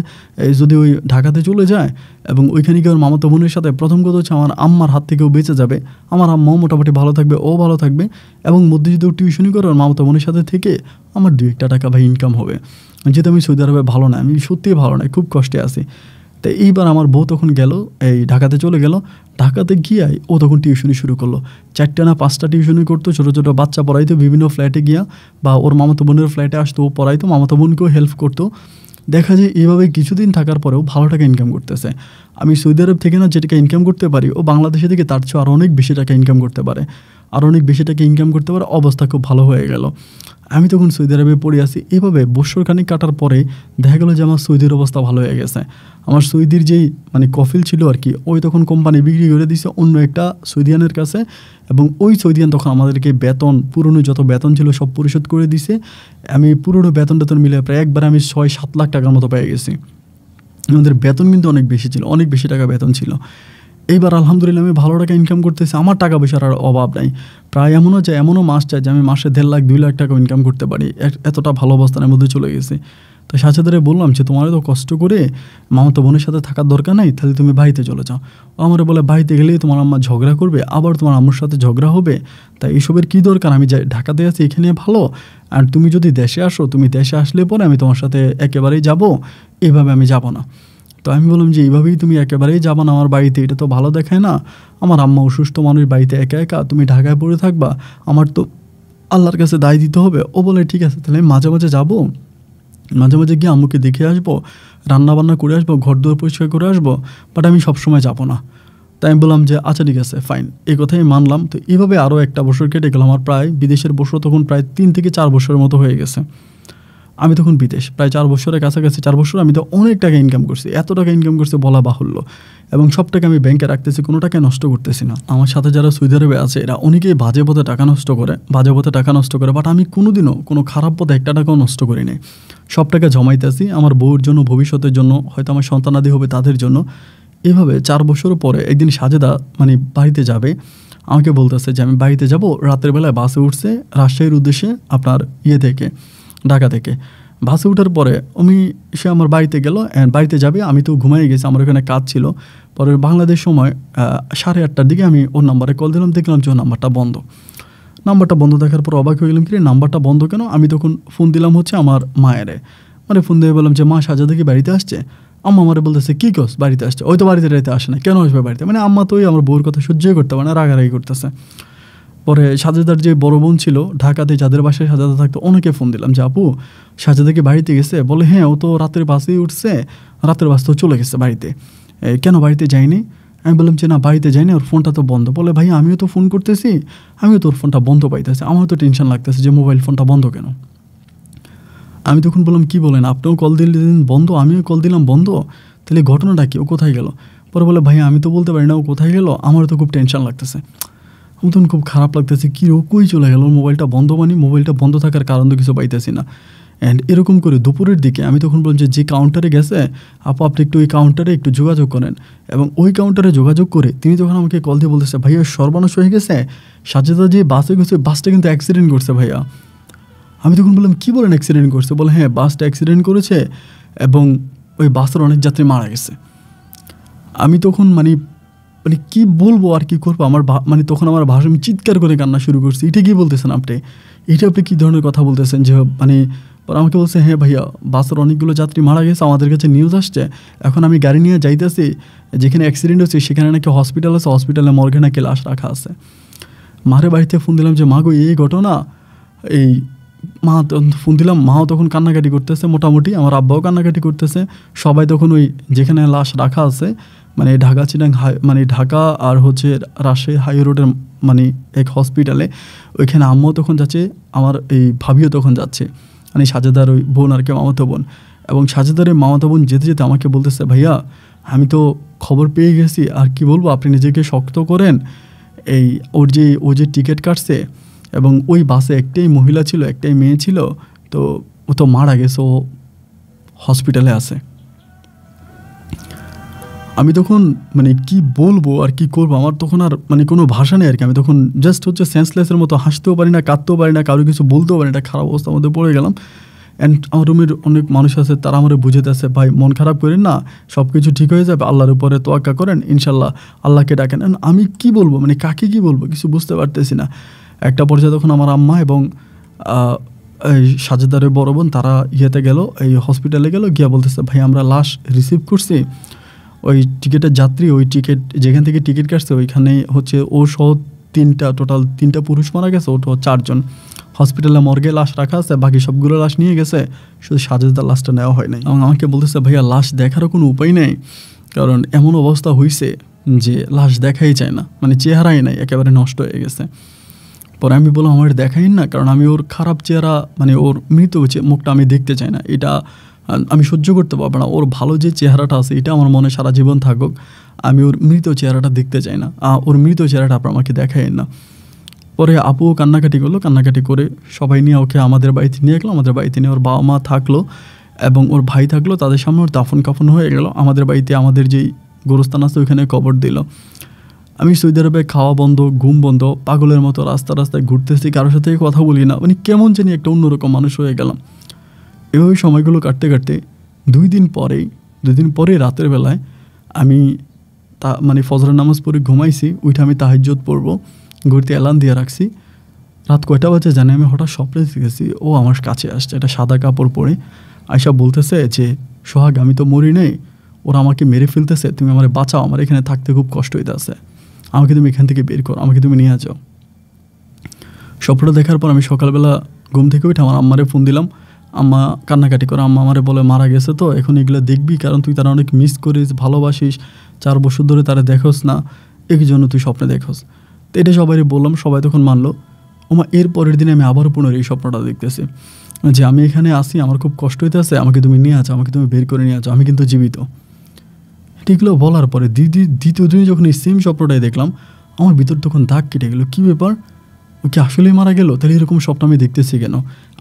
S1: যদি ওই ঢাকাতে চলে যায় এবং ওইখানে গিয়ে ওর মামাতো বোনের সাথে, প্রথম কথা হচ্ছে আমার আম্মার হাত থেকেও বেঁচে যাবে, আমার আম্মাও মোটামুটি ভালো থাকবে, ও ভালো থাকবে, এবং মধ্যে যদি ও টিউশনি করে ওর মামাতো বোনের সাথে থেকে আমার 2-1 টাকা ভাই ইনকাম হবে। যেহেতু আমি সৌদি আরবে ভালো না, আমি সত্যিই ভালো নাই, খুব কষ্টে আছি। তো এইবার আমার বউ তখন গেল এই ঢাকাতে চলে গেল, ঢাকাতে গিয়ে ও তখন টিউশনি শুরু করলো, 4টা না 5টা টিউশনি করতো, ছোটো ছোটো বাচ্চা পড়াইতো, বিভিন্ন ফ্ল্যাটে গিয়া বা ওর মামাতো বোনের ফ্ল্যাটে আসতো, ও পড়াইতো, মামাতো বোনকেও হেল্প করতো। দেখা যায় এইভাবে কিছুদিন থাকার পরেও ভালো টাকা ইনকাম করতেছে। আমি সৌদি আরব থেকে না যে টাকা ইনকাম করতে পারি, ও বাংলাদেশে থেকে তার চেয়ে আরও অনেক বেশি টাকা ইনকাম করতে পারে, আরও অনেক বেশি টাকা ইনকাম করতে পারে, অবস্থা খুব ভালো হয়ে গেল। আমি তখন সৌদি আরবে পড়ে আসি। এভাবে বৎসরখানিক কাটার পরে দেখা গেলো যে আমার সৌদির অবস্থা ভালো হয়ে গেছে। আমার সৌদির যেই কফিল ছিল আর কি, ওই তখন কোম্পানি বিক্রি করে দিয়েছে অন্য একটা সৌদিয়ানের কাছে, এবং ওই সৌদিয়ান তখন আমাদেরকে বেতন, পুরনো যত বেতন ছিল সব পরিশোধ করে দিছে। আমি পুরনো বেতন মিলে প্রায় একবার আমি 6-7 লাখ টাকার মতো পেয়ে গেছি। আমাদের বেতন কিন্তু অনেক বেশি ছিল, অনেক বেশি টাকা বেতন ছিল। এইবার আলহামদুলিল্লাহ আমি ভালো টাকা ইনকাম করতেছি, আমার টাকা পয়সার আর অভাব নাই। প্রায় এমনও মাস চাই যে আমি মাসে 1.5 লাখ 2 লাখ টাকা ইনকাম করতে পারি, এতটা ভালো অবস্থানের মধ্যে চলে গেছি। তো সাথে বললাম যে তোমার তো কষ্ট করে মামাতো বোনের সাথে থাকার দরকার নাই, তাহলে তুমি বাড়িতে চলে যাও। ও আমার বলে বাড়িতে গেলেই তোমার আম্মা ঝগড়া করবে, আবার তোমার আম্মুর সাথে ঝগড়া হবে, তাই এইসবের কী দরকার, আমি ঢাকাতে আছি এখানে ভালো, আর তুমি যদি দেশে আসো, তুমি দেশে আসলে পরে আমি তোমার সাথে একেবারেই যাব, এভাবে আমি যাব না। তো আমি বললাম যে এইভাবেই তুমি একেবারেই যাবা না আমার বাড়িতে, এটা তো ভালো দেখায় না, আমার আম্মা অসুস্থ মানুষ, বাড়িতে একা একা তুমি ঢাকায় পড়ে থাকবা, আমার তো আল্লাহর কাছে দায় দিতে হবে। ও বলে ঠিক আছে, তাহলে আমি মাঝে মাঝে যাবো, মাঝে মাঝে গিয়ে আম্মুকে দেখে আসবো, রান্নাবান্না করে আসবো, ঘর দুয়ার পরিষ্কার করে আসবো, বাট আমি সবসময় যাবো না। তাই আমি বললাম যে আচ্ছা ঠিক আছে ফাইন, এই কথাই মানলাম। তো এইভাবে আরও 1টা বছর কেটে গেল, আমার প্রায় বিদেশের বছর তখন প্রায় 3 থেকে 4 বছরের মতো হয়ে গেছে। আমি তখন বিদেশ প্রায় 4 বছরের কাছাকাছি, 4 বছর আমি তো অনেক টাকা ইনকাম করছি, এত টাকা ইনকাম করছি বলা বাহুল্য, এবং সব টাকা আমি ব্যাংকে রাখতেছি, কোনো টাকা নষ্ট করতেছি না। আমার সাথে যারা সৌদি আরবে আছে এরা অনেকেই বাজে পথে টাকা নষ্ট করে, বাট আমি কোনোদিনও কোনো খারাপ পথে 1টা টাকাও নষ্ট করি নাই, সব টাকা জমাইতেছি আমার বউর জন্য, ভবিষ্যতের জন্য, হয়তো আমার সন্তানাদি হবে তাদের জন্য। এভাবে 4 বছর পরে একদিন সাজেদা বাড়িতে যাবে, আমাকে বলতেছে যে আমি বাড়িতে যাব, রাতের বেলায় বাসে উঠছে রাজশাহীর উদ্দেশ্যে, আপনার থেকে ঢাকা থেকে। বাসে ওঠার পরে সে আমার বাড়িতে গেল, বাড়িতে যাবে, আমি তো ঘুমাই গেছি, আমার ওখানে কাজ ছিল। পরে বাংলাদেশ সময় 8:30টার দিকে আমি ওর নাম্বারে কল দিলাম, দেখলাম যে ওর নাম্বারটা বন্ধ দেখার পর অবাক হয়ে গেলাম, কি নাম্বারটা বন্ধ কেন। আমি তখন ফোন দিলাম হচ্ছে আমার মায়েরে, ফোন দিয়ে বললাম যে মা সাজেদা কি বাড়িতে আসছে। আম্মা আমারে বলতেছে কী কস বাড়িতে আসছে, ওই তো বাড়িতে আসে না, কেন আসবে বাড়িতে, আম্মা তো আমার বউর কথা সহ্যই করতে পারে না, রাগারাগি করতেছে। পরে সাজেদার যে বড় বোন ছিল ঢাকাতে, যাদের বাসায় সাজেদা থাকতো, অনেকে ফোন দিলাম যে আপু সাজেদা কি বাড়িতে গেছে, বলে হ্যাঁ ও তো রাতের বাসেই উঠছে, রাতের বাস তো চলে গেছে বাড়িতে, কেন বাড়িতে যায়নি। আমি বললাম যে না বাড়িতে যায়নি, ওর ফোনটা তো বন্ধ। বলে ভাই আমিও তো ফোন করতেছি, আমিও তোর ফোনটা বন্ধ পাইতেছি, আমারও তো টেনশন লাগতেছে যে মোবাইল ফোনটা বন্ধ কেন। আমি তখন বললাম কি বলেন, আপনিও কল দিলেন বন্ধ, আমিও কল দিলাম বন্ধ, তাহলে ঘটনাটা কি, ও কোথায় গেল। পরে বলে ভাই আমি তো বলতে পারি না ও কোথায় গেল, আমারও তো খুব টেনশন লাগতেছে। আমার তখন খুব খারাপ লাগতেছে, কী ও কই চলে গেল, মোবাইলটা বন্ধ, মোবাইলটা বন্ধ থাকার কারণ তো কিছু পাইতেছি না। অ্যান্ড এরকম করে দুপুরের দিকে আমি তখন বললাম যে কাউন্টারে গেছে আপু, আপনি একটু ওই কাউন্টারে একটু যোগাযোগ করেন, এবং ওই কাউন্টারে যোগাযোগ করে তিনি তখন আমাকে কল দিয়ে বলতেছে ভাইয়া সর্বনাশ হয়ে গেছে, সাজেদা যে বাসে গেছে, বাসটা কিন্তু অ্যাক্সিডেন্ট করছে ভাইয়া। আমি তখন বললাম কী বলেন অ্যাক্সিডেন্ট করছে, বলে হ্যাঁ বাসটা অ্যাক্সিডেন্ট করেছে এবং ওই বাসের অনেক যাত্রী মারা গেছে। আমি তখন কি বলবো আর কি করবো, আমার তখন আমার ভাষা, আমি চিৎকার করে কান্না শুরু করছি। এটা কি বলতেছেন আপনি, আপনি কী ধরনের কথা বলতেছেন, যে আমাকে বলছে হ্যাঁ ভাইয়া বাসের অনেকগুলো যাত্রী মারা গেছে, আমাদের কাছে নিউজ আসছে, এখন আমি গাড়ি নিয়ে যাইতেছি, যেখানে অ্যাক্সিডেন্ট হচ্ছে সেখানে নাকি হসপিটাল আছে, হসপিটালে মর্গে নাকি লাশ রাখা আছে। মারে বাড়িতে ফোন দিলাম যে মা গো এই ঘটনা, এই মা ফোন দিলাম, মাও তখন কান্নাকাটি করতেছে, মোটামুটি আমার আব্বাও কান্নাকাটি করতেছে, সবাই তখন ওই যেখানে লাশ রাখা আছে ঢাকা চিটাং ঢাকা আর হচ্ছে রাজশাহী হাই রোডের এক হসপিটালে, ওইখানে আম্মাও তখন যাচ্ছে, আমার এই ভাবিও তখন যাচ্ছে, সাজেদার ওই বোন আর কি, মামাতো বোন। এবং সাজেদার এই মামাতো বোন যেতে যেতে আমাকে বলতেছে ভাইয়া আমি তো খবর পেয়ে গেছি, আর কি বলবো, আপনি নিজেকে শক্ত করেন, ও যে টিকিট কাটছে, এবং ওই বাসে একটাই মহিলা ছিল, একটাই মেয়ে ছিল, তো ও তো মারা গেছে, ও হসপিটালে আছে। আমি তখন কি বলবো আর কি করবো, আমার তখন আর কোনো ভাষা নেই আর কি। আমি তখন জাস্ট হচ্ছে সেন্সলেসের মতো, হাসতেও পারি না, কাঁদতেও পারি না, কারো কিছু বলতেও পারি না, একটা খারাপ অবস্থার মধ্যে পড়ে গেলাম। অ্যান্ড আমার রুমের অনেক মানুষ আছে, তারা আমার বুঝাইতেছে ভাই মন খারাপ করেন না, সব কিছু ঠিক হয়ে যাবে, আল্লাহর উপরে তোয়াক্কা করেন, ইনশাল্লাহ আল্লাহকে ডাকেন। And আমি কি বলবো, মানে কাকে কি বলবো কিছু বুঝতে পারতেছি না। একটা পর্যায়ে তখন আমার আম্মা এবং এই সাজেদারের বড় বোন তারা ইয়েতে গেল, এই হসপিটালে গেল, গিয়া বলতেছে ভাই আমরা লাশ রিসিভ করছি, ওই টিকিটের যাত্রী, ওই টিকিট যেখান থেকে টিকিট কাটছে ওইখানে হচ্ছে ও সহ টোটাল তিনটা পুরুষ মারা গেছে, ওটা 4 জন। হসপিটালে মর্গে লাশ রাখা আছে, বাকি সবগুলো লাশ নিয়ে গেছে, শুধু সাজেদার লাশটা নেওয়া হয় নাই। এবং আমাকে বলতেছে ভাইয়া লাশ দেখারও কোনো উপায় নেই, কারণ এমন অবস্থা হয়েছে যে লাশ দেখাই যায় না, মানে চেহারাই নাই, একেবারে নষ্ট হয়ে গেছে। পরে আমি বললাম আমার দেখাই না, কারণ আমি ওর খারাপ চেহারা, মানে ওর মৃত মুখটা আমি দেখতে চাই না, এটা আমি সহ্য করতে পারবো না। ওর ভালো যে চেহারাটা আছে এটা আমার মনে সারা জীবন থাকুক, আমি ওর মৃত চেহারাটা দেখতে চাই না, ওর মৃত চেহারাটা আপনার আমাকে দেখাই না। পরে আপুও কান্নাকাটি করলো, কান্নাকাটি করে সবাই নিয়ে ওকে আমাদের বাড়িতে নিয়ে গেলো। আমাদের বাড়িতে নিয়ে ওর বাবা মা থাকলো এবং ওর ভাই থাকলো, তাদের সামনে ওর দাফন কাফন হয়ে গেল। আমাদের বাড়িতে আমাদের যেই গোরস্থান আছে ওইখানে কবর দিল। আমি সৌদি আরবে খাওয়া বন্ধ, ঘুম বন্ধ, পাগলের মতো রাস্তায় ঘুরতেছি, কারোর সাথে কথা বলি না, মানে কেমন জানি একটা অন্যরকম মানুষ হয়ে গেলাম। এভাবে সময়গুলো কাটতে কাটতে 2 দিন পরে রাতের বেলায় আমি মানে ফজরের নামাজ পড়ে ঘুমাইছি, ওইটা আমি তাহাজ্জুদ পড়বো, ঘুরতে অ্যালার্ম দিয়ে রাখছি। রাত কয়টা বাজে জানি, আমি হঠাৎ স্বপ্নে দেখেছি ও আমার কাছে আসছে, এটা সাদা কাপড় পরে আয়সা বলতেছে যে সোহাগ আমি তো মরি নেই, ওরা আমাকে মেরে ফেলতেছে, তুমি আমার বাঁচাও, আমার এখানে থাকতে খুব কষ্ট হইতে আছে, আমাকে তুমি এখান থেকে বের করো, আমাকে তুমি নিয়ে যাও। স্বপ্নটা দেখার পর আমি সকালবেলা ঘুম থেকে উঠে আমার আম্মারে ফোন দিলাম। আম্মা কান্নাকাটি করে, আম্মা আমারে বলে মারা গেছে তো এখন এগুলো দেখবি, কারণ তুই তারা অনেক মিস করিস, ভালোবাসিস, 4 বছর ধরে তারা দেখোস না, এই জন্য তুই স্বপ্নে দেখোস। তো এটা সবাই বললাম, সবাই তখন মানলো। ওমা এর পরের দিনে আমি আবারও পুনরায় এই স্বপ্নটা দেখতেছি যে আমি এখানে আসি, আমার খুব কষ্ট হইতে আছে, আমাকে তুমি নিয়ে আছো, আমাকে তুমি বের করে নিয়ে আছো, আমি কিন্তু জীবিত। এগুলো বলার পরে দ্বিতীয় দিনে যখন এই সেম স্বপ্নটাই দেখলাম, আমার ভিতর তখন দাগ কেটে গেলো, কী ব্যাপার, ও কি আসলেই মারা গেল? তাহলে এরকম স্বপ্ন আমি দেখতেছি কেন?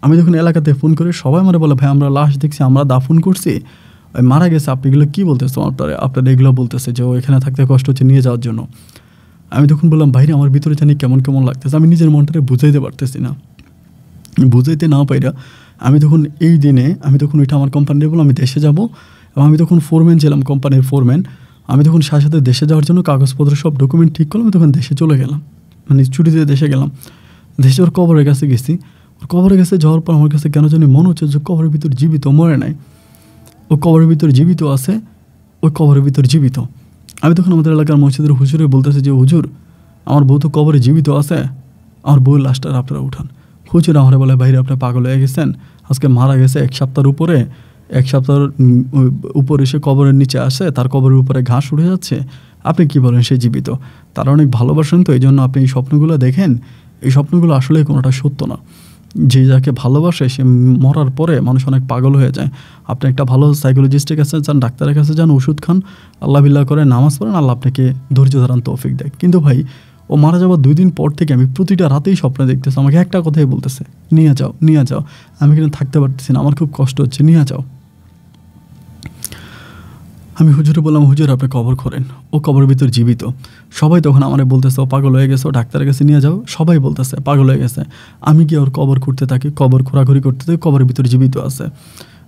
S1: আমি যখন এলাকাতে ফোন করে সবাই আমার বলে ভাই আমরা লাশ দেখছি, আমরা দাফন করছি, ওই মারা গেছে, আপনি এগুলো কী বলতেছো? আপনারা এগুলো বলতেছে যে ও এখানে থাকতে কষ্ট হচ্ছে নিয়ে যাওয়ার জন্য। আমি তখন বললাম বাইরে আমার ভিতরে জানি কেমন কেমন লাগতেছে, আমি নিজের মনটাকে বুঝাইতে পারতেছি না। বুঝাইতে না পাইরা আমি তখন ওইটা আমার কোম্পানির বললাম আমি দেশে যাব, এবং আমি তখন ফোরম্যান ছিলাম, কোম্পানির ফোরম্যান। আমি তখন সাথে দেশে যাওয়ার জন্য কাগজপত্র সব ডকুমেন্ট ঠিক করলাম, আমি তখন দেশে চলে গেলাম, মানে ছুটিতে দেশে গেলাম। দেশে ওর কবরের কাছে গেছি, ওর কবরের কাছে যাওয়ার পর আমার কাছে কেন জানি মনে হচ্ছে যে কবরের ভিতর জীবিত, মরে নাই, ও কবরের ভিতর জীবিত আছে, ওই কবরের ভিতর জীবিত। আমি তখন আমাদের এলাকার মসজিদের হুজুরে বলতেছে যে হুজুর আমার বউ তো কবরে জীবিত আছে, আমার বউয়ের লাশটা আপনারা উঠান। হুজুর আমার বলে বাইরে আপনি পাগল হয়ে গেছেন, আজকে মারা গেছে 1 সপ্তাহের উপরে, 1 সপ্তাহের উপরে সে কবরের নিচে আসে, তার কবরের উপরে ঘাস উঠে যাচ্ছে, আপনি কি বলেন সে জীবিত? তারা অনেক ভালোবাসেন, তো এই জন্য আপনি এই স্বপ্নগুলো দেখেন, এই স্বপ্নগুলো আসলে কোনোটা সত্য না। যে যাকে ভালোবাসে সে মরার পরে মানুষ অনেক পাগল হয়ে যায়। আপনি একটা ভালো সাইকোলজিস্টের কাছে যান, ডাক্তারের কাছে যান, ওষুধ খান, আল্লাহ বিল্লাহ করে নামাজ পড়েন, আল্লাহ আপনাকে ধৈর্য ধারণ তৌফিক দেয়। কিন্তু ভাই ও মারা যাওয়ার 2 দিন পর থেকে আমি প্রতিটা রাতেই স্বপ্ন দেখতেছি, আমাকে একটা কথাই বলতেছে নিয়ে যাও, আমি কিন্তু থাকতে পারতেছি না, আমার খুব কষ্ট হচ্ছে, নিয়ে যাও। আমি হুজুরে বললাম হুজুর আপনি কবর খোঁড়েন, ও কবরের ভিতর জীবিত। সবাই তখন আমার বলতেছে ও পাগল হয়ে গেছে, ও ডাক্তারের কাছে নিয়ে যাও, সবাই বলতেছে পাগল হয়ে গেছে। আমি গিয়ে ওর কবর খুঁড়তে থাকি, কবর খোঁড়াখুড়ি করতে থাকি, কবরের ভিতর জীবিত আছে।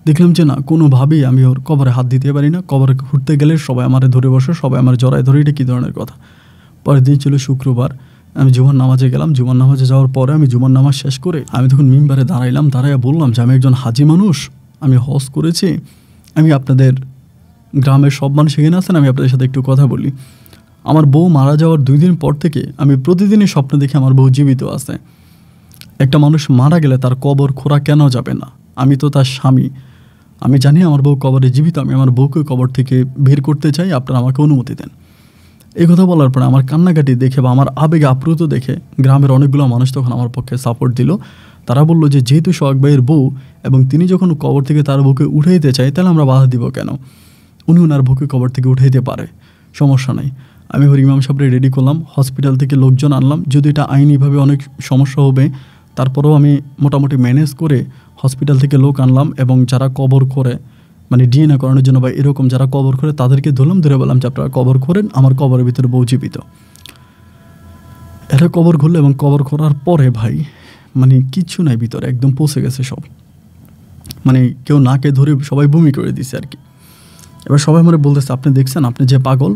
S1: দেখলাম যে না, কোনোভাবেই আমি ওর কবরে হাত দিতে পারি না, কবরে খুঁড়তে গেলে সবাই আমার ধরে বসে, সবাই আমার জড়ায় ধরে, এটা কী ধরনের কথা। পরের দিন ছিল শুক্রবার, আমি জুমার নামাজে গেলাম। জুমার নামাজে যাওয়ার পরে আমি জুমার নামাজ শেষ করে আমি তখন মিম্বারে দাঁড়াইয়া বললাম যে আমি একজন হাজি মানুষ, আমি হজ করেছি, আমি আপনাদের গ্রামের সব মানুষ এখানে আছেন, আমি আপনাদের সাথে একটু কথা বলি। আমার বউ মারা যাওয়ার 2 দিন পর থেকে আমি প্রতিদিনই স্বপ্ন দেখি আমার বউ জীবিত আছে। একটা মানুষ মারা গেলে তার কবর খোঁড়া কেন যাবে না? আমি তো তার স্বামী, আমি জানি আমার বউ কবরে জীবিত, আমি আমার বউকে কবর থেকে বের করতে চাই, আপনারা আমাকে অনুমতি দেন। এই কথা বলার পরে আমার কান্নাকাটি দেখে বা আমার আবেগে আপ্লুত দেখে গ্রামের অনেকগুলো মানুষ তখন আমার পক্ষে সাপোর্ট দিল। তারা বলল যে যেহেতু সোহাগ ভাইয়ের বউ এবং তিনি যখন কবর থেকে তার বউকে উঠাইতে চায়, তাহলে আমরা বাধা দিব কেন? উনি ওনার বউকে কবর থেকে উঠাইতে পারে, সমস্যা নাই। আমি ওর ইমাম সাহেবরে রেডি করলাম, হসপিটাল থেকে লোকজন আনলাম, যদি এটা আইনিভাবে অনেক সমস্যা হবে তারপরেও আমি মোটামুটি ম্যানেজ করে হসপিটাল থেকে লোক আনলাম, এবং যারা কবর করে মানে ডিএনএ করানোর জন্য বা এরকম যারা কবর করে তাদেরকে ধরে বললাম যে আপনারা কবর করেন, আমার কবরের ভিতরে বউ জীবিত। এরা কবর খুললো, এবং কবর করার পরে ভাই মানে কিচ্ছু নাই ভিতরে, একদম পচে গেছে সব, মানে কেউ নাকে ধরে সবাই বমি করে দিছে আর কি। এবার সবাই আমার বলতেছে আপনি দেখছেন আপনি যে পাগল,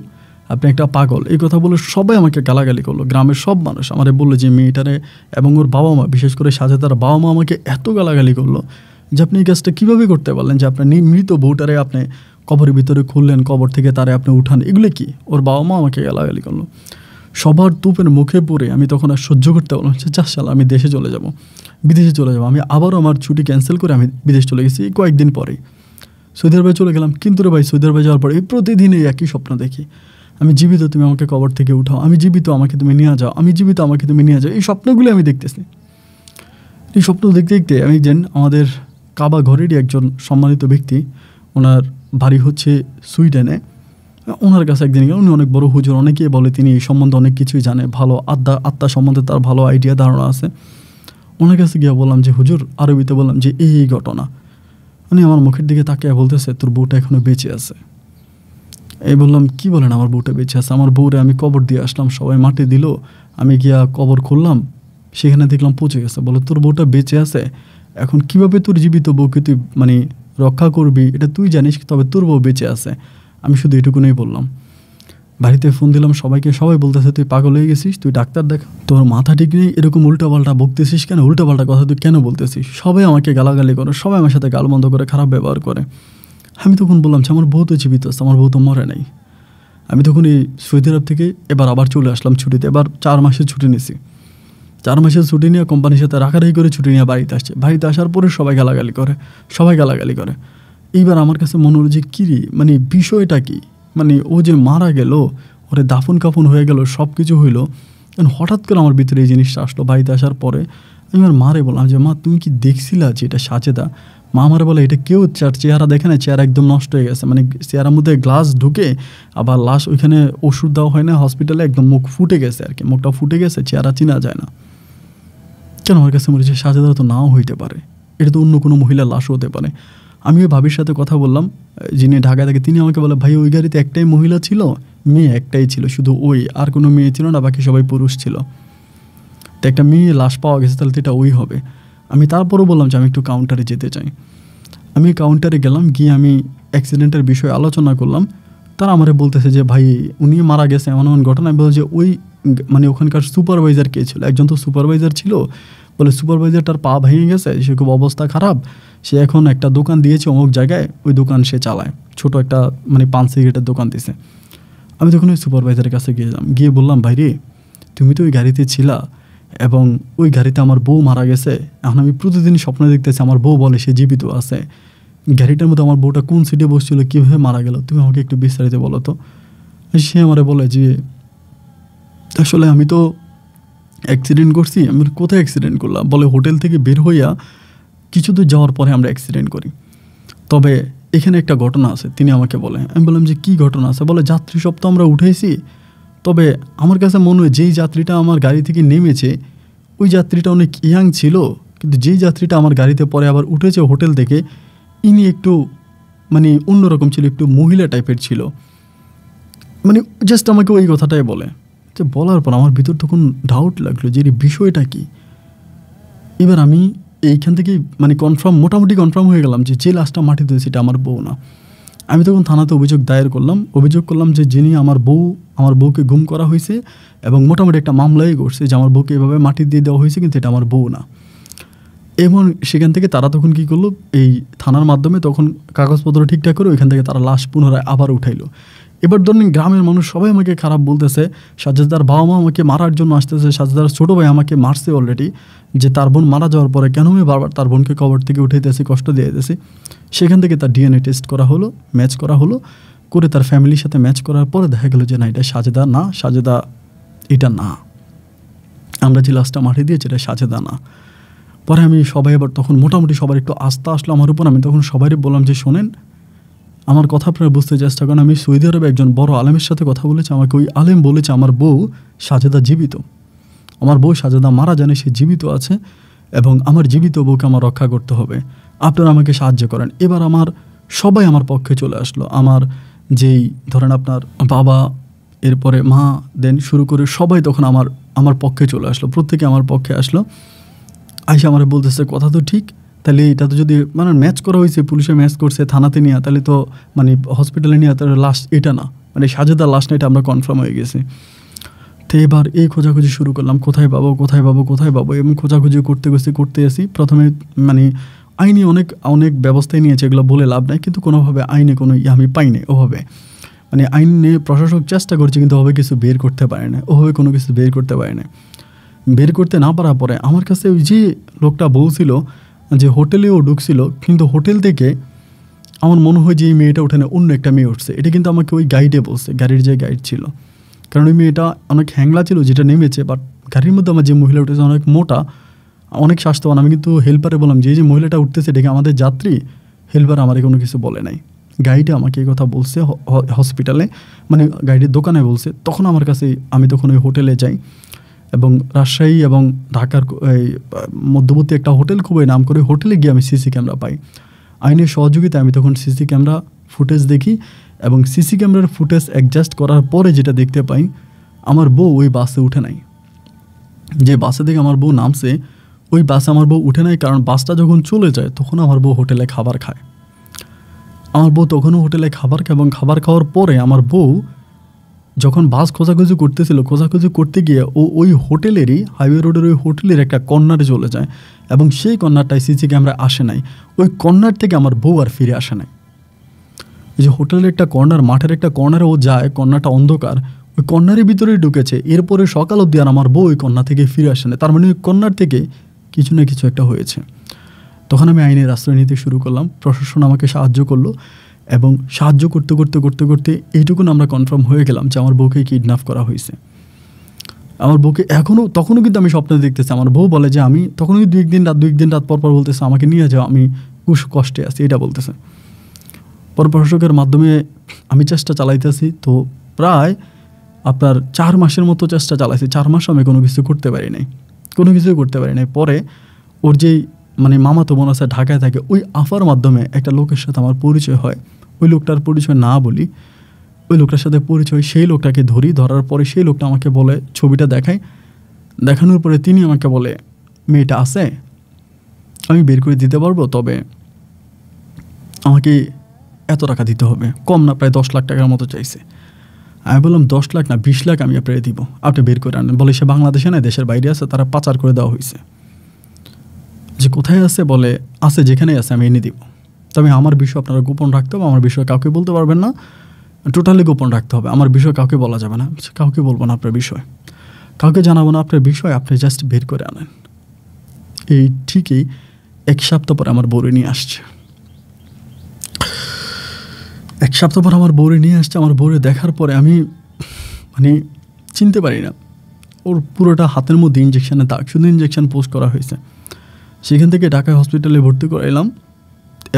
S1: আপনি একটা পাগল, এই কথা বলে সবাই আমাকে গালাগালি করলো। গ্রামের সব মানুষ আমারে বললো যে মেয়েটারে এবং ওর বাবা মা, বিশেষ করে সাজেদার বাবা মা আমাকে এত গালাগালি করলো যে আপনি এই কাজটা কীভাবে করতে পারলেন, যে আপনার মৃত বউটারে আপনি কবরের ভিতরে খুললেন, কবর থেকে তারে আপনি উঠান, এগুলো কি? ওর বাবা মা আমাকে গালাগালি করলো। সবার তুপের মুখে পড়ে আমি তখন আর সহ্য করতে পারলাম, যা শালা আমি দেশে চলে যাব, বিদেশে চলে যাব। আমি আবারও আমার ছুটি ক্যান্সেল করে আমি বিদেশ চলে গেছি কয়েকদিন পরেই। সৌদি আরবে চলে গেলাম। কিন্তু রে ভাই, সৌদি আরবে যাওয়ার পরে প্রতিদিন এই একই স্বপ্ন দেখি, আমি জীবিত, তুমি আমাকে কবর থেকে উঠাও, আমি জীবিত, আমাকে তুমি নিয়ে যাও, আমি জীবিত, আমাকে তুমি নিয়ে যাও। এই স্বপ্নগুলো আমি দেখতেছি। এই স্বপ্ন দেখতে দেখতে আমি আমাদের কাবা ঘরেরই একজন সম্মানিত ব্যক্তি, ওনার বাড়ি হচ্ছে সুইডেনে, ওনার কাছে একদিন গেলাম। উনি অনেক বড় হুজুর, অনেকেই বলে তিনি এই সম্বন্ধে অনেক কিছুই জানে, ভালো আত্মা সম্বন্ধে তার ভালো আইডিয়া ধারণা আছে। ওনার কাছে গিয়ে বললাম যে হুজুর, আরবিতে বললাম যে এই ঘটনা। উনি আমার মুখের দিকে তাকিয়ে বলতেছে তোর বউটা এখনো বেঁচে আছে। এই বললাম কি বলেন, আমার বউটা বেঁচে আছে? আমার বউরে আমি কবর দিয়ে আসলাম, সবাই মাটি দিল, আমি গিয়া কবর খুললাম, সেখানে দেখলাম পচে গেছে। বলে তোর বউটা বেঁচে আছে, এখন কিভাবে তোর জীবিত বউকে তুই মানে রক্ষা করবি এটা তুই জানিস, তবে তোর বউ বেঁচে আছে। আমি শুধু এটুকুনই বললাম। বাড়িতে ফোন দিলাম সবাইকে, সবাই বলতেছে তুই পাগল হয়ে গেছিস, তুই ডাক্তার দেখ, তোর মাথা ঠিক নেই, এরকম উল্টাপাল্টা বকতেছিস কেন, উল্টাপাল্টা কথা তুই কেন বলতেছিস? সবাই আমাকে গালাগালি করে, সবাই আমার সাথে গালমন্দ করে, খারাপ ব্যবহার করে। আমি তখন বললাম যে আমার বউ তো জীবিত আছে, আমার বউ তো মরে নাই। আমি তখন এই সৌদি আরব থেকে এবার আবার চলে আসলাম ছুটিতে। এবার 4 মাসের ছুটি নিয়েছি। 4 মাসের ছুটি নিয়ে কোম্পানির সাথে রাখারাখি করে ছুটি নিয়ে বাড়িতে আসছে। বাড়িতে আসার পরে সবাই গালাগালি করে, সবাই গালাগালি করে। এইবার আমার কাছে মনে হলো যে কী রে, মানে বিষয়টা কি, মানে ও যে মারা গেল, ওরে দাফন কাফন হয়ে গেল, সব কিছু হইলো, হঠাৎ করে আমার ভিতরে এই জিনিসটা আসলো। বাড়িতে আসার পরে আমি আমার মারে বললাম যে মা তুমি কি দেখছিলা যে এটা সাজেদা? মা আমারে বলে এটা কেউ চেহারা দেখে না, চেহারা একদম নষ্ট হয়ে গেছে, মানে চেহারার মধ্যে গ্লাস ঢুকে আবার লাশ, ওইখানে ওষুধ দেওয়া হয় না হসপিটালে, একদম মুখ ফুটে গেছে আর কি, মুখটা ফুটে গেছে, চেহারা চেনা যায় না। কেন আমার কাছে মনে হচ্ছে সাজেদা তো নাও হইতে পারে, এটা তো অন্য কোনো মহিলার লাশও হতে পারে। আমি ওই ভাবির সাথে কথা বললাম, যিনি ঢাকায় থাকে, তিনি আমাকে বলে ভাই ওই গাড়িতে একটাই মহিলা ছিল, মেয়ে একটাই ছিল, শুধু ওই, আর কোনো মেয়ে ছিল না, বাকি সবাই পুরুষ ছিল। তো একটা মেয়ে লাশ পাওয়া গেছে, তাহলে তো এটা ওই হবে। আমি তারপরও বললাম যে আমি একটু কাউন্টারে যেতে চাই। আমি কাউন্টারে গেলাম, গিয়ে আমি অ্যাক্সিডেন্টের বিষয়ে আলোচনা করলাম। তারা আমারে বলতেছে যে ভাই উনি মারা গেছে এমন এমন ঘটনা। আমি বলছি যে ওই মানে ওখানকার সুপারভাইজার কে ছিল? একজন তো সুপারভাইজার ছিল। বলে সুপারভাইজারটার পা ভেঙে গেছে, সে খুব অবস্থা খারাপ, সে এখন একটা দোকান দিয়েছে অমুক জায়গায়, ওই দোকান সে চালায়, ছোট একটা মানে পান সিগারেটের দোকান দিছে। আমি তখন ওই সুপারভাইজারের কাছে গিয়ে বললাম ভাই রে, তুমি তো ওই গাড়িতে ছিলা এবং ওই গাড়িতে আমার বউ মারা গেছে, এখন আমি প্রতিদিন স্বপ্ন দেখতেছি আমার বউ বলে সে জীবিত আছে, গাড়িটার মধ্যে আমার বউটা কোন সিটে বসছিল, কীভাবে মারা গেল, তুমি আমাকে একটু বিস্তারিত বলো তো। সে আমারে বলে যে আসলে আমি তো অ্যাক্সিডেন্ট করছি। আমি কোথায় অ্যাক্সিডেন্ট করলাম? বলে হোটেল থেকে বের হইয়া কিছু দূর যাওয়ার পরে আমরা অ্যাক্সিডেন্ট করি, তবে এখানে একটা ঘটনা আছে। তিনি আমাকে বলে, আমি বললাম যে কী ঘটনা আছে? বলে যাত্রী সব তো আমরা উঠেছি, তবে আমার কাছে মনে হয় যেই যাত্রীটা আমার গাড়ি থেকে নেমেছে ওই যাত্রীটা অনেক ইয়াং ছিল, কিন্তু যেই যাত্রীটা আমার গাড়িতে পরে আবার উঠেছে হোটেল থেকে, ইনি একটু মানে অন্যরকম ছিল, একটু মহিলা টাইপের ছিল। মানে জাস্ট আমাকে ওই কথাটাই বলে। যে বলার পর আমার ভিতর তখন ডাউট লাগলো যে এই বিষয়টা কি। এবার আমি এইখান থেকে মানে মোটামুটি কনফার্ম হয়ে গেলাম যে লাশটা মাটি দিয়েছে সেটা আমার বউ না। আমি তখন থানাতে অভিযোগ করলাম যে যিনি আমার বউকে গুম করা হয়েছে এবং মোটামুটি একটা মামলাই করছে যে আমার বউকে এভাবে মাটি দিয়ে দেওয়া হয়েছে, কিন্তু এটা আমার বউ না। এবং সেখান থেকে তারা তখন কী করলো, এই থানার মাধ্যমে তখন কাগজপত্র ঠিকঠাক করে ওইখান থেকে তারা লাশ পুনরায় আবার উঠাইলো। এবার ধরেন গ্রামের মানুষ সবাই আমাকে খারাপ বলতেছে, সাজেদার বাবা মা আমাকে মারার জন্য আসতেছে, সাজেদার ছোটো ভাই আমাকে মারছে অলরেডি, যে তার বোন মারা যাওয়ার পরে কেন আমি বারবার তার বোনকে কবর থেকে উঠাইতেছি, কষ্ট দিয়ে দিতেছি। সেখান থেকে তার ডিএনএ টেস্ট করা হলো, ম্যাচ করা হলো, করে তার ফ্যামিলির সাথে ম্যাচ করার পরে দেখা গেলো যে না, এটা সাজেদা না, সাজেদা এটা না, আমরা যে লাশটা মাটি দিয়েছি এটা সাজেদা না। পরে আমি সবাই আবার তখন মোটামুটি সবার একটু আস্থা আসলো আমার উপর। আমি তখন সবাই বললাম যে শোনেন, আমার কথা আপনারা বুঝতে চেষ্টা করেন, আমি সৌদি আরবে একজন বড় আলেমের সাথে কথা বলেছি, আমাকে ওই আলেম বলেছে আমার বউ সাজেদা জীবিত, আমার বউ সাজেদা মারা জানে সে জীবিত আছে এবং আমার জীবিত বউকে আমার রক্ষা করতে হবে, আপনারা আমাকে সাহায্য করেন। এবার সবাই আমার পক্ষে চলে আসলো। আমার যেই ধরেন আপনার বাবা, এরপরে মা, দেন শুরু করে সবাই তখন আমার পক্ষে চলে আসলো, প্রত্যেকে আমার পক্ষে আসলো। আইসা আমার বলতেছে কথা তো ঠিক, তাহলে এটা তো যদি মানে ম্যাচ করা হয়েছে, পুলিশে ম্যাচ করছে থানাতে নিয়ে, তাহলে তো মানে হসপিটালে নিয়ে তার লাশ এটা না, মানে সাজেদার লাশ না, এটা আমরা কনফার্ম হয়ে গেছি। তো এবার এই খোঁজাখুঁজি শুরু করলাম, কোথায় পাবো কোথায় পাবো কোথায় পাবো, এবং খোঁজাখুঁজি করতে আসি। প্রথমে মানে আইনি অনেক অনেক ব্যবস্থায় নিয়েছে, এগুলো বলে লাভ নাই, কিন্তু কোনোভাবে আইনে কোনো আমি পাইনি। ওভাবে মানে আইনে প্রশাসক চেষ্টা করছে, কিন্তু ওভাবে কিছু বের করতে পারে না, ওভাবে কোনো কিছু বের করতে পারে না। বের করতে না পারার পরে আমার কাছে ওই যে লোকটা বলছিল যে হোটেলেও ঢুকছিল, কিন্তু হোটেল থেকে আমার মনে হয় যে এই মেয়েটা ওঠানে অন্য একটা মেয়ে উঠছে। এটা কিন্তু আমাকে ওই গাইডে বলছে, গাড়ির যে গাইড ছিল, কারণ ওই মেয়েটা অনেক হ্যাংলা ছিল যেটা নেমেছে। বাট গাড়ির মধ্যে আমার যে মহিলা উঠেছে অনেক মোটা, অনেক স্বাস্থ্যবান। আমি কিন্তু হেল্পারে বললাম যে এই যে মহিলাটা উঠতেছে ডেকে আমাদের যাত্রী, হেল্পার আমাকে কোনো কিছু বলে নাই। গাইডে আমাকে এই কথা বলছে হসপিটালে, মানে গাইডের দোকানে বলছে। তখন আমার কাছে আমি তখন ওই হোটেলে যাই, এবং রাজশাহী এবং ঢাকার এই মধ্যবর্তী একটা হোটেল, খুবই নাম করে হোটেলে গিয়ে আমি সিসি ক্যামেরা পাই। আইনের সহযোগিতায় আমি তখন সিসি ক্যামেরা ফুটেজ দেখি, এবং সিসি ক্যামেরার ফুটেজ অ্যাডজাস্ট করার পরে যেটা দেখতে পাই, আমার বউ ওই বাসে উঠে নাই। যে বাসে থেকে আমার বউ নামছে, ওই বাসে আমার বউ উঠে নাই, কারণ বাসটা যখন চলে যায় তখন আমার বউ হোটেলে খাবার খায়। আমার বউ তখনও হোটেলে খাবার খায়, এবং খাবার খাওয়ার পরে আমার বউ যখন বাস খোঁজাখুঁজি করতেছিল, খোঁজাখুঁজি করতে গিয়ে ওই হোটেলেরই হাইওয়ে রোডের ওই হোটেলের একটা কর্নারে চলে যায়, এবং সেই কর্নারটায় সিসি ক্যামেরা আসে নাই। ওই কর্নার থেকে আমার বউ আর ফিরে আসে নাই। এই যে হোটেলের একটা কর্নার, মাঠের একটা কর্নারে ও যায়, কর্নারটা অন্ধকার, ওই কর্নারের ভিতরেই ঢুকেছে। এরপরে সকাল অবধি আর আমার বউ ওই কর্নার থেকে ফিরে আসে না। তার মানে ওই কর্নার থেকে কিছু না কিছু একটা হয়েছে। তখন আমি আইনের আশ্রয় নিতে শুরু করলাম, প্রশাসন আমাকে সাহায্য করলো, এবং সাহায্য করতে করতে করতে করতে এইটুকুন আমরা কনফার্ম হয়ে গেলাম যে আমার বউকে কিডন্যাপ করা হয়েছে। আমার বউকে তখনও কিন্তু আমি স্বপ্নে দেখতেছি। আমার বউ বলে যে আমি তখনও দুই একদিন রাত পর পর বলতেছে আমাকে নিয়ে যাও, আমি কষ্টে আছি, এটা বলতেছে। পর প্রশাসকের মাধ্যমে আমি চেষ্টা চালাইতেছি, তো প্রায় আপনার 4 মাসের মতো চেষ্টা চালাইছি। 4 মাস আমি কোনো কিছুই করতে পারি নাই। পরে ওর যেই মানে মামাতো বোন আছে ঢাকায় থাকে, ওই আফার মাধ্যমে একটা লোকের সাথে আমার পরিচয় হয়। ওই লোকটার পরিচয় না বলি, ওই লোকটার সাথে পরিচয়, সেই লোকটাকে ধরার পরে সেই লোকটা আমাকে বলে, ছবিটা দেখানোর পরে তিনি আমাকে বলে মেয়েটা আছে, আমি বের করে দিতে পারবো, তবে আমাকে এত টাকা দিতে হবে, কম না, প্রায় 10 লাখ টাকার মতো চাইছে। আমি বললাম 10 লাখ না 20 লাখ আমি আপনাকে দিব, আপনি বের করে আনেন। বলে সে বাংলাদেশে না, দেশের বাইরে আছে, তারা পাচার করে দেওয়া হয়েছে। যে কোথায় আছে, বলে আছে, যেখানে আছে আমি এনে দিব, তবে আমার বিষয় আপনারা গোপন রাখতে হবে, আমার বিষয় কাউকে বলতে পারবেন না, টোটালি গোপন রাখতে হবে, আমার বিষয় কাউকে বলা যাবে না। কাউকে বলবো না আপনার বিষয়, কাউকে জানাবো না আপনার বিষয়, আপনি জাস্ট বের করে আনেন। এই ঠিকই 1 সপ্তাহ পরে আমার বউরে নিয়ে আসছে। 1 সপ্তাহ পর আমার বউরে নিয়ে আসছে। আমার বউরে দেখার পরে আমি মানে চিনতে পারি না, ওর পুরোটা হাতের মধ্যে ইঞ্জেকশনের দাগ, শুধু ইঞ্জেকশন পোস্ট করা হয়েছে। সেখান থেকে ঢাকায় হসপিটালে ভর্তি করাইলাম,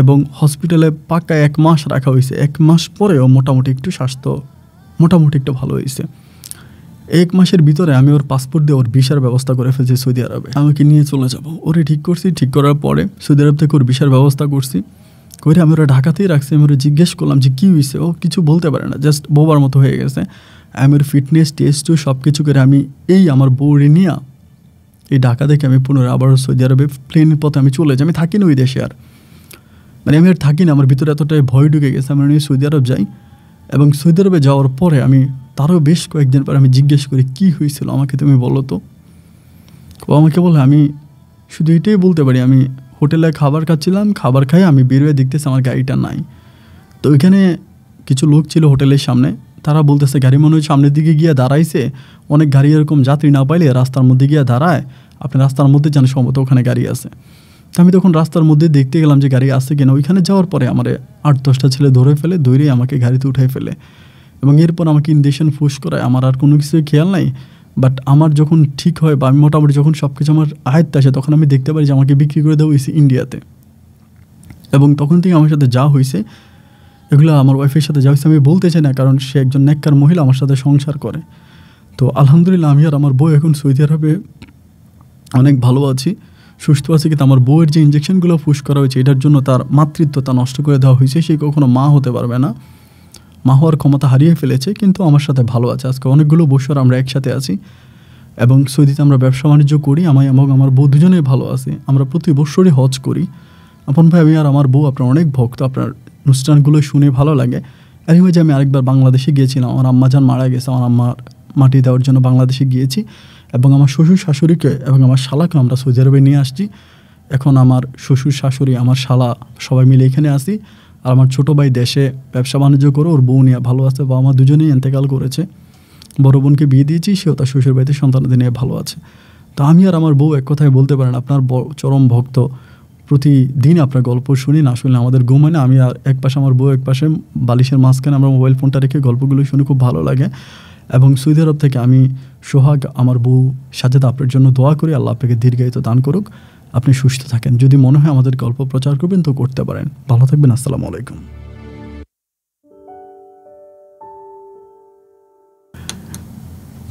S1: এবং হসপিটালে পাক্কা 1 মাস রাখা হয়েছে। 1 মাস পরেও মোটামুটি একটু স্বাস্থ্য মোটামুটি একটু ভালো হয়েছে। 1 মাসের ভিতরে আমি ওর পাসপোর্ট দিয়ে ওর ভিসার ব্যবস্থা করে ফেলছি সৌদি আরবে, আমাকে নিয়ে চলে যাব। ওরে ঠিক করছি, ঠিক করার পরে সৌদি আরব থেকে ওর ভিসার ব্যবস্থা করছি, করে আমি ওরা ঢাকাতেই রাখছি। আমি ওরা জিজ্ঞেস করলাম যে কী হয়েছে, ও কিছু বলতে পারে না, জাস্ট বোবার মতো হয়ে গেছে। আমি ওর ফিটনেস টেস্ট সব কিছু করে আমি আমার বউরে নিয়ে এই ঢাকা থেকে আমি পুনরায় আবার সৌদি আরবে প্লেনের পথে আমি চলে যাই। আমি থাকি না ওই দেশে আর, মানে আমি আর থাকি না, আমার ভিতরে এতটাই ভয় ঢুকে গেছে। আমি সৌদি আরব যাই, এবং সৌদি আরবে যাওয়ার পরে আমি তারও বেশ কয়েকদিন পরে আমি জিজ্ঞেস করি কী হয়েছিল আমাকে, তুমি বলো তো। ও আমাকে বলে আমি শুধু এটাই বলতে পারি, আমি হোটেলে খাবার খাচ্ছিলাম, খাবার খাই আমি বের হয়ে দেখতেছি আমার গাড়িটা নাই। তো ওইখানে কিছু লোক ছিল হোটেলের সামনে, তারা বলতেছে গাড়ি মনে হয় সামনের দিকে গিয়ে দাঁড়াইছে, অনেক গাড়ি এরকম যাত্রী না পাইলে রাস্তার মধ্যে গিয়ে দাঁড়ায়, আপনি রাস্তার মধ্যে যান, সম্ভবত ওখানে গাড়ি আছে। তো আমি তখন রাস্তার মধ্যে দেখতে গেলাম যে গাড়ি আছে কিনা। ওইখানে যাওয়ার পরে আমার 8-10টা ছেলে ধরে ফেলে, দৌড়ে আমাকে গাড়িতে উঠাই ফেলে, এবং এরপর আমাকে ইনজেকশন ফুস করায়। আমার আর কোনো কিছুই খেয়াল নাই। বাট আমার যখন ঠিক হয়, বা আমি মোটামুটি যখন সব কিছু আমার আয়ত্তে আসে, তখন আমি দেখতে পারি যে আমাকে বিক্রি করে দেওয়া হয়েছে ইন্ডিয়াতে। এবং তখন থেকে আমার সাথে যা হয়েছে, এগুলো আমার ওয়াইফের সাথে যা হয়েছে আমি বলতে চাই না, কারণ সে একজন নেককার মহিলা, আমার সাথে সংসার করে। তো আলহামদুলিল্লাহ আমি আর আমার বউ এখন সৌদি আরবে অনেক ভালো আছি, সুস্থ আছি। কিন্তু আমার বউয়ের যে ইঞ্জেকশনগুলো ফুস করা হয়েছে, এটার জন্য তার মাতৃত্বতা নষ্ট করে দেওয়া হয়েছে। সে কখনো মা হতে পারবে না, মা হওয়ার ক্ষমতা হারিয়ে ফেলেছে, কিন্তু আমার সাথে ভালো আছে। আজকে অনেকগুলো বছর আমরা একসাথে আছি, এবং সৌদিতে আমরা ব্যবসা বাণিজ্য করি। এবং আমার বউ দুজনেই ভালো আছি। আমরা প্রতি বছরই হজ করি, আপন ভাই আমি আর আমার বউ আপনার অনেক ভক্ত, আপনার অনুষ্ঠানগুলো শুনে ভালো লাগে। এনিওয়েজ আমি আরেকবার বাংলাদেশে গিয়েছিলাম, আমার আম্মাজান মারা গেছে, আমার আম্মার মাটি দেওয়ার জন্য বাংলাদেশে গিয়েছি এবং আমার শ্বশুর শাশুড়িকে এবং আমার শালাকে আমরা সৌদি আরবে নিয়ে আসছি। এখন আমার শ্বশুর শাশুড়ি, আমার শালা সবাই মিলে এখানে আসি। আর আমার ছোটো ভাই দেশে ব্যবসা বাণিজ্য করে, ওর বউ নিয়ে ভালো আছে, বা আমার দুজনেই ইন্তেকাল করেছে। বড় বোনকে বিয়ে দিয়েছি, সেও তার শ্বশুর বাড়িতে সন্তানাদের নিয়ে ভালো আছে। তো আমি আর আমার বউ এক কথায় বলতে পারেন আপনার চরম ভক্ত। প্রতিদিন আপনার গল্প শুনি, না শুনলে আমাদের ঘুম হয় না। আমি আর এক পাশে আমার বউ, এক পাশে বালিশের মাঝখানে আমরা মোবাইল ফোনটা রেখে গল্পগুলো শুনে খুব ভালো লাগে। এবং সৌদি আরব থেকে আমি সোহাগ, আমার বউ সাজেদা, আপনার জন্য দোয়া করি আল্লাহ আপনাকে দীর্ঘায়িত দান করুক, আপনি সুস্থ থাকেন। যদি মনে হয় আমাদের গল্প প্রচার করবেন তো করতে পারেন। ভালো থাকবেন, আসসালামু আলাইকুম।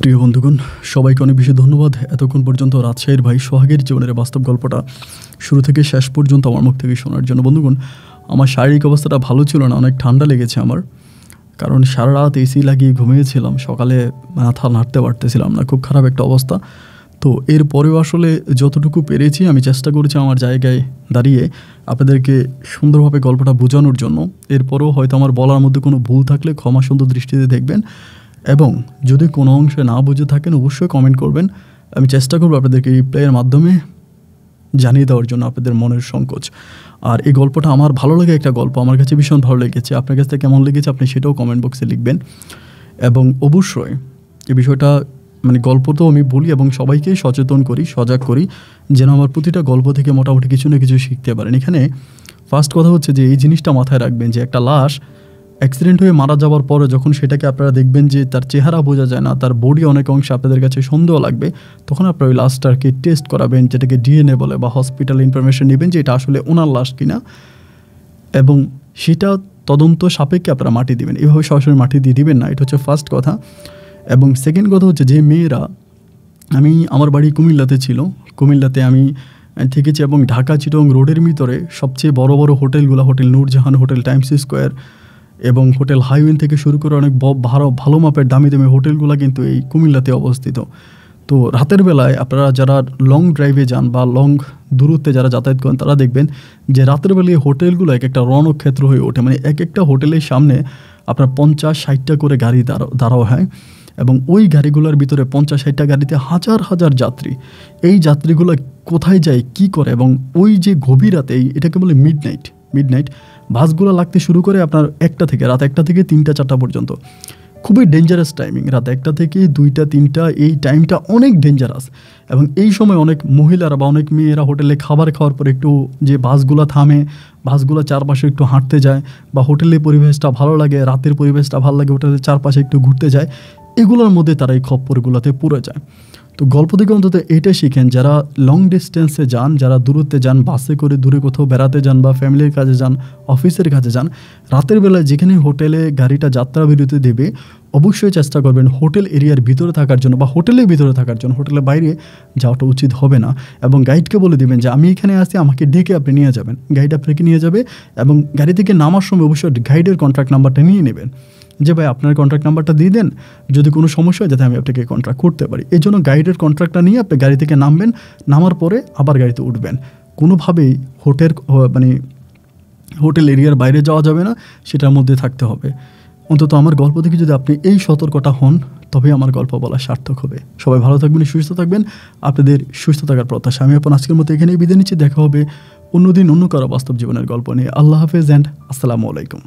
S1: প্রিয় বন্ধুগণ, সবাইকে অনেক বেশি ধন্যবাদ। এতক্ষণ পর্যন্ত রাজশাহীর ভাই সোহাগের জীবনের বাস্তব গল্পটা শুরু থেকে শেষ পর্যন্ত আমার মুখ থেকে শোনার জন্য। বন্ধুগণ, আমার শারীরিক অবস্থাটা ভালো ছিল না, অনেক ঠান্ডা লেগেছে আমার, কারণ সারা রাত এসি লাগিয়ে ঘুমিয়েছিলাম, সকালে মাথা নাড়তে পারতেছিলাম না, খুব খারাপ একটা অবস্থা। তো এরপরেও আসলে যতটুকু পেরেছি আমি চেষ্টা করেছি আমার জায়গায় দাঁড়িয়ে আপনাদেরকে সুন্দরভাবে গল্পটা বোঝানোর জন্য। এরপরেও হয়তো আমার বলার মধ্যে কোনো ভুল থাকলে ক্ষমা সুন্দর দৃষ্টিতে দেখবেন, এবং যদি কোনো অংশে না বুঝে থাকেন অবশ্যই কমেন্ট করবেন। আমি চেষ্টা করবো আপনাদেরকে রিপ্লাইয়ের মাধ্যমে জানিয়ে দেওয়ার জন্য আপনাদের মনের সংকোচ। আর এই গল্পটা আমার ভালো লাগে একটা গল্প, আমার কাছে ভীষণ ভালো লেগেছে। আপনার কাছে কেমন লেগেছে আপনি সেটাও কমেন্ট বক্সে লিখবেন। এবং অবশ্যই এই বিষয়টা গল্প তো আমি বলি এবং সবাইকেই সচেতন করি, সজাগ করি, যেন আমার প্রতিটা গল্প থেকে মোটামুটি কিছু না কিছু শিখতে পারেন। এখানে ফার্স্ট কথা হচ্ছে যে এই জিনিসটা মাথায় রাখবেন যে একটা লাশ অ্যাক্সিডেন্ট হয়ে মারা যাওয়ার পরে যখন সেটাকে আপনারা দেখবেন যে তার চেহারা বোঝা যায় না, তার বডি অনেক অংশে আপনাদের কাছে সন্দেহ লাগবে, তখন আপনারা ওই লাশটাকে টেস্ট করাবেন, যেটাকে ডিএনএ বলে, বা হসপিটাল ইনফরমেশন নেবেন যে এটা আসলে ওনার লাশ কিনা, এবং সেটা তদন্ত সাপেক্ষে আপনারা মাটি দিবেন। এভাবে সরাসরি মাটি দিয়ে দিবেন না, এটা হচ্ছে ফার্স্ট কথা। এবং সেকেন্ড কথা হচ্ছে যে মেয়েরা, আমার বাড়ি কুমিল্লাতে ছিল, কুমিল্লাতে আমি থেকেছি, এবং ঢাকা চিটং রোডের ভিতরে সবচেয়ে বড় বড় হোটেলগুলো, hotel Nurjahan, hotel Times Square এবং হোটেল হাইওয়েন থেকে শুরু করে অনেক ভালো মাপের দামি দামি হোটেলগুলো কিন্তু এই কুমিল্লাতে অবস্থিত। তো রাতের বেলায় আপনারা যারা লং ড্রাইভে যান বা লং দূরত্বে যারা যাতায়াত করেন তারা দেখবেন যে রাতের বেলায় হোটেলগুলো এক একটা রণক্ষেত্র হয়ে ওঠে। এক একটা হোটেলের সামনে আপনার 50-60টা করে গাড়ি দাঁড়াও হয়, এবং ওই গাড়িগুলোর ভিতরে 50-60টা গাড়িতে হাজার হাজার যাত্রী। এই যাত্রীগুলো কোথায় যায়, কি করে, এবং ওই যে গভীর রাতে, এটাকে বলে মিডনাইট বাসগুলো লাগতে শুরু করে আপনার রাত 1টা থেকে 3টা-4টা পর্যন্ত। খুবই ডেঞ্জারাস টাইমিং, রাত 1টা থেকে 2টা-3টা, এই টাইমটা অনেক ডেঞ্জারাস। এবং এই সময় অনেক মহিলারা বা অনেক মেয়েরা হোটেলে খাবার খাওয়ার পর একটু যে বাসগুলো থামে, বাসগুলো চারপাশে একটু হাঁটতে যায়, বা হোটেলের পরিবেশটা ভালো লাগে, রাতের পরিবেশটা ভালো লাগে, হোটেলের চারপাশে একটু ঘুরতে যায়, এগুলোর মধ্যে তারা এই খপ্পরগুলোতে পড়ে যায়। তো গল্প থেকে অন্তত এটা শিখেন, যারা লং ডিস্টেন্সে যান, যারা দূরত্বে যান, বাসে করে দূরে কোথাও বেড়াতে যান, বা ফ্যামিলির কাজে যান, অফিসের কাজে যান, রাতের বেলায় যেখানে হোটেলে গাড়িটা যাত্রা বিরতি দেবে অবশ্যই চেষ্টা করবেন হোটেল এরিয়ার ভিতরে থাকার জন্য, বা হোটেলের ভিতরে থাকার জন্য। হোটেলের বাইরে যাওয়াটা উচিত হবে না। এবং গাইডকে বলে দেবেন যে আমি এখানে আসি, আমাকে ডেকে আপনি নিয়ে যাবেন। গাইড আপনাকে নিয়ে যাবে, এবং গাড়ি থেকে নামার সময় অবশ্যই গাইডের কন্ট্যাক্ট নাম্বারটা নিয়ে নেবেন, যে ভাই আপনার কন্ট্রাক্ট নাম্বারটা দিয়ে দেন, যদি কোনো সমস্যা হয় যাতে আমি আপনাকে কন্ট্রাক্ট করতে পারি। এই জন্য গাইডের কন্ট্রাক্টটা নিয়ে আপনি গাড়ি থেকে নামবেন, নামার পরে আবার গাড়িতে উঠবেন। কোনোভাবেই হোটেল এরিয়ার বাইরে যাওয়া যাবে না, সেটার মধ্যে থাকতে হবে। অন্তত আমার গল্প থেকে যদি আপনি এই সতর্কটা হন, তবে আমার গল্প বলা সার্থক হবে। সবাই ভালো থাকবেন, সুস্থ থাকবেন, আপনাদের সুস্থ থাকার প্রত্যাশা। আমি আজকের মতো এখানেই বিদায় নিচ্ছি। দেখা হবে অন্যদিন অন্য কারো বাস্তব জীবনের গল্প নিয়ে। আল্লাহ হাফেজ অ্যান্ড আসসালামু আলাইকুম।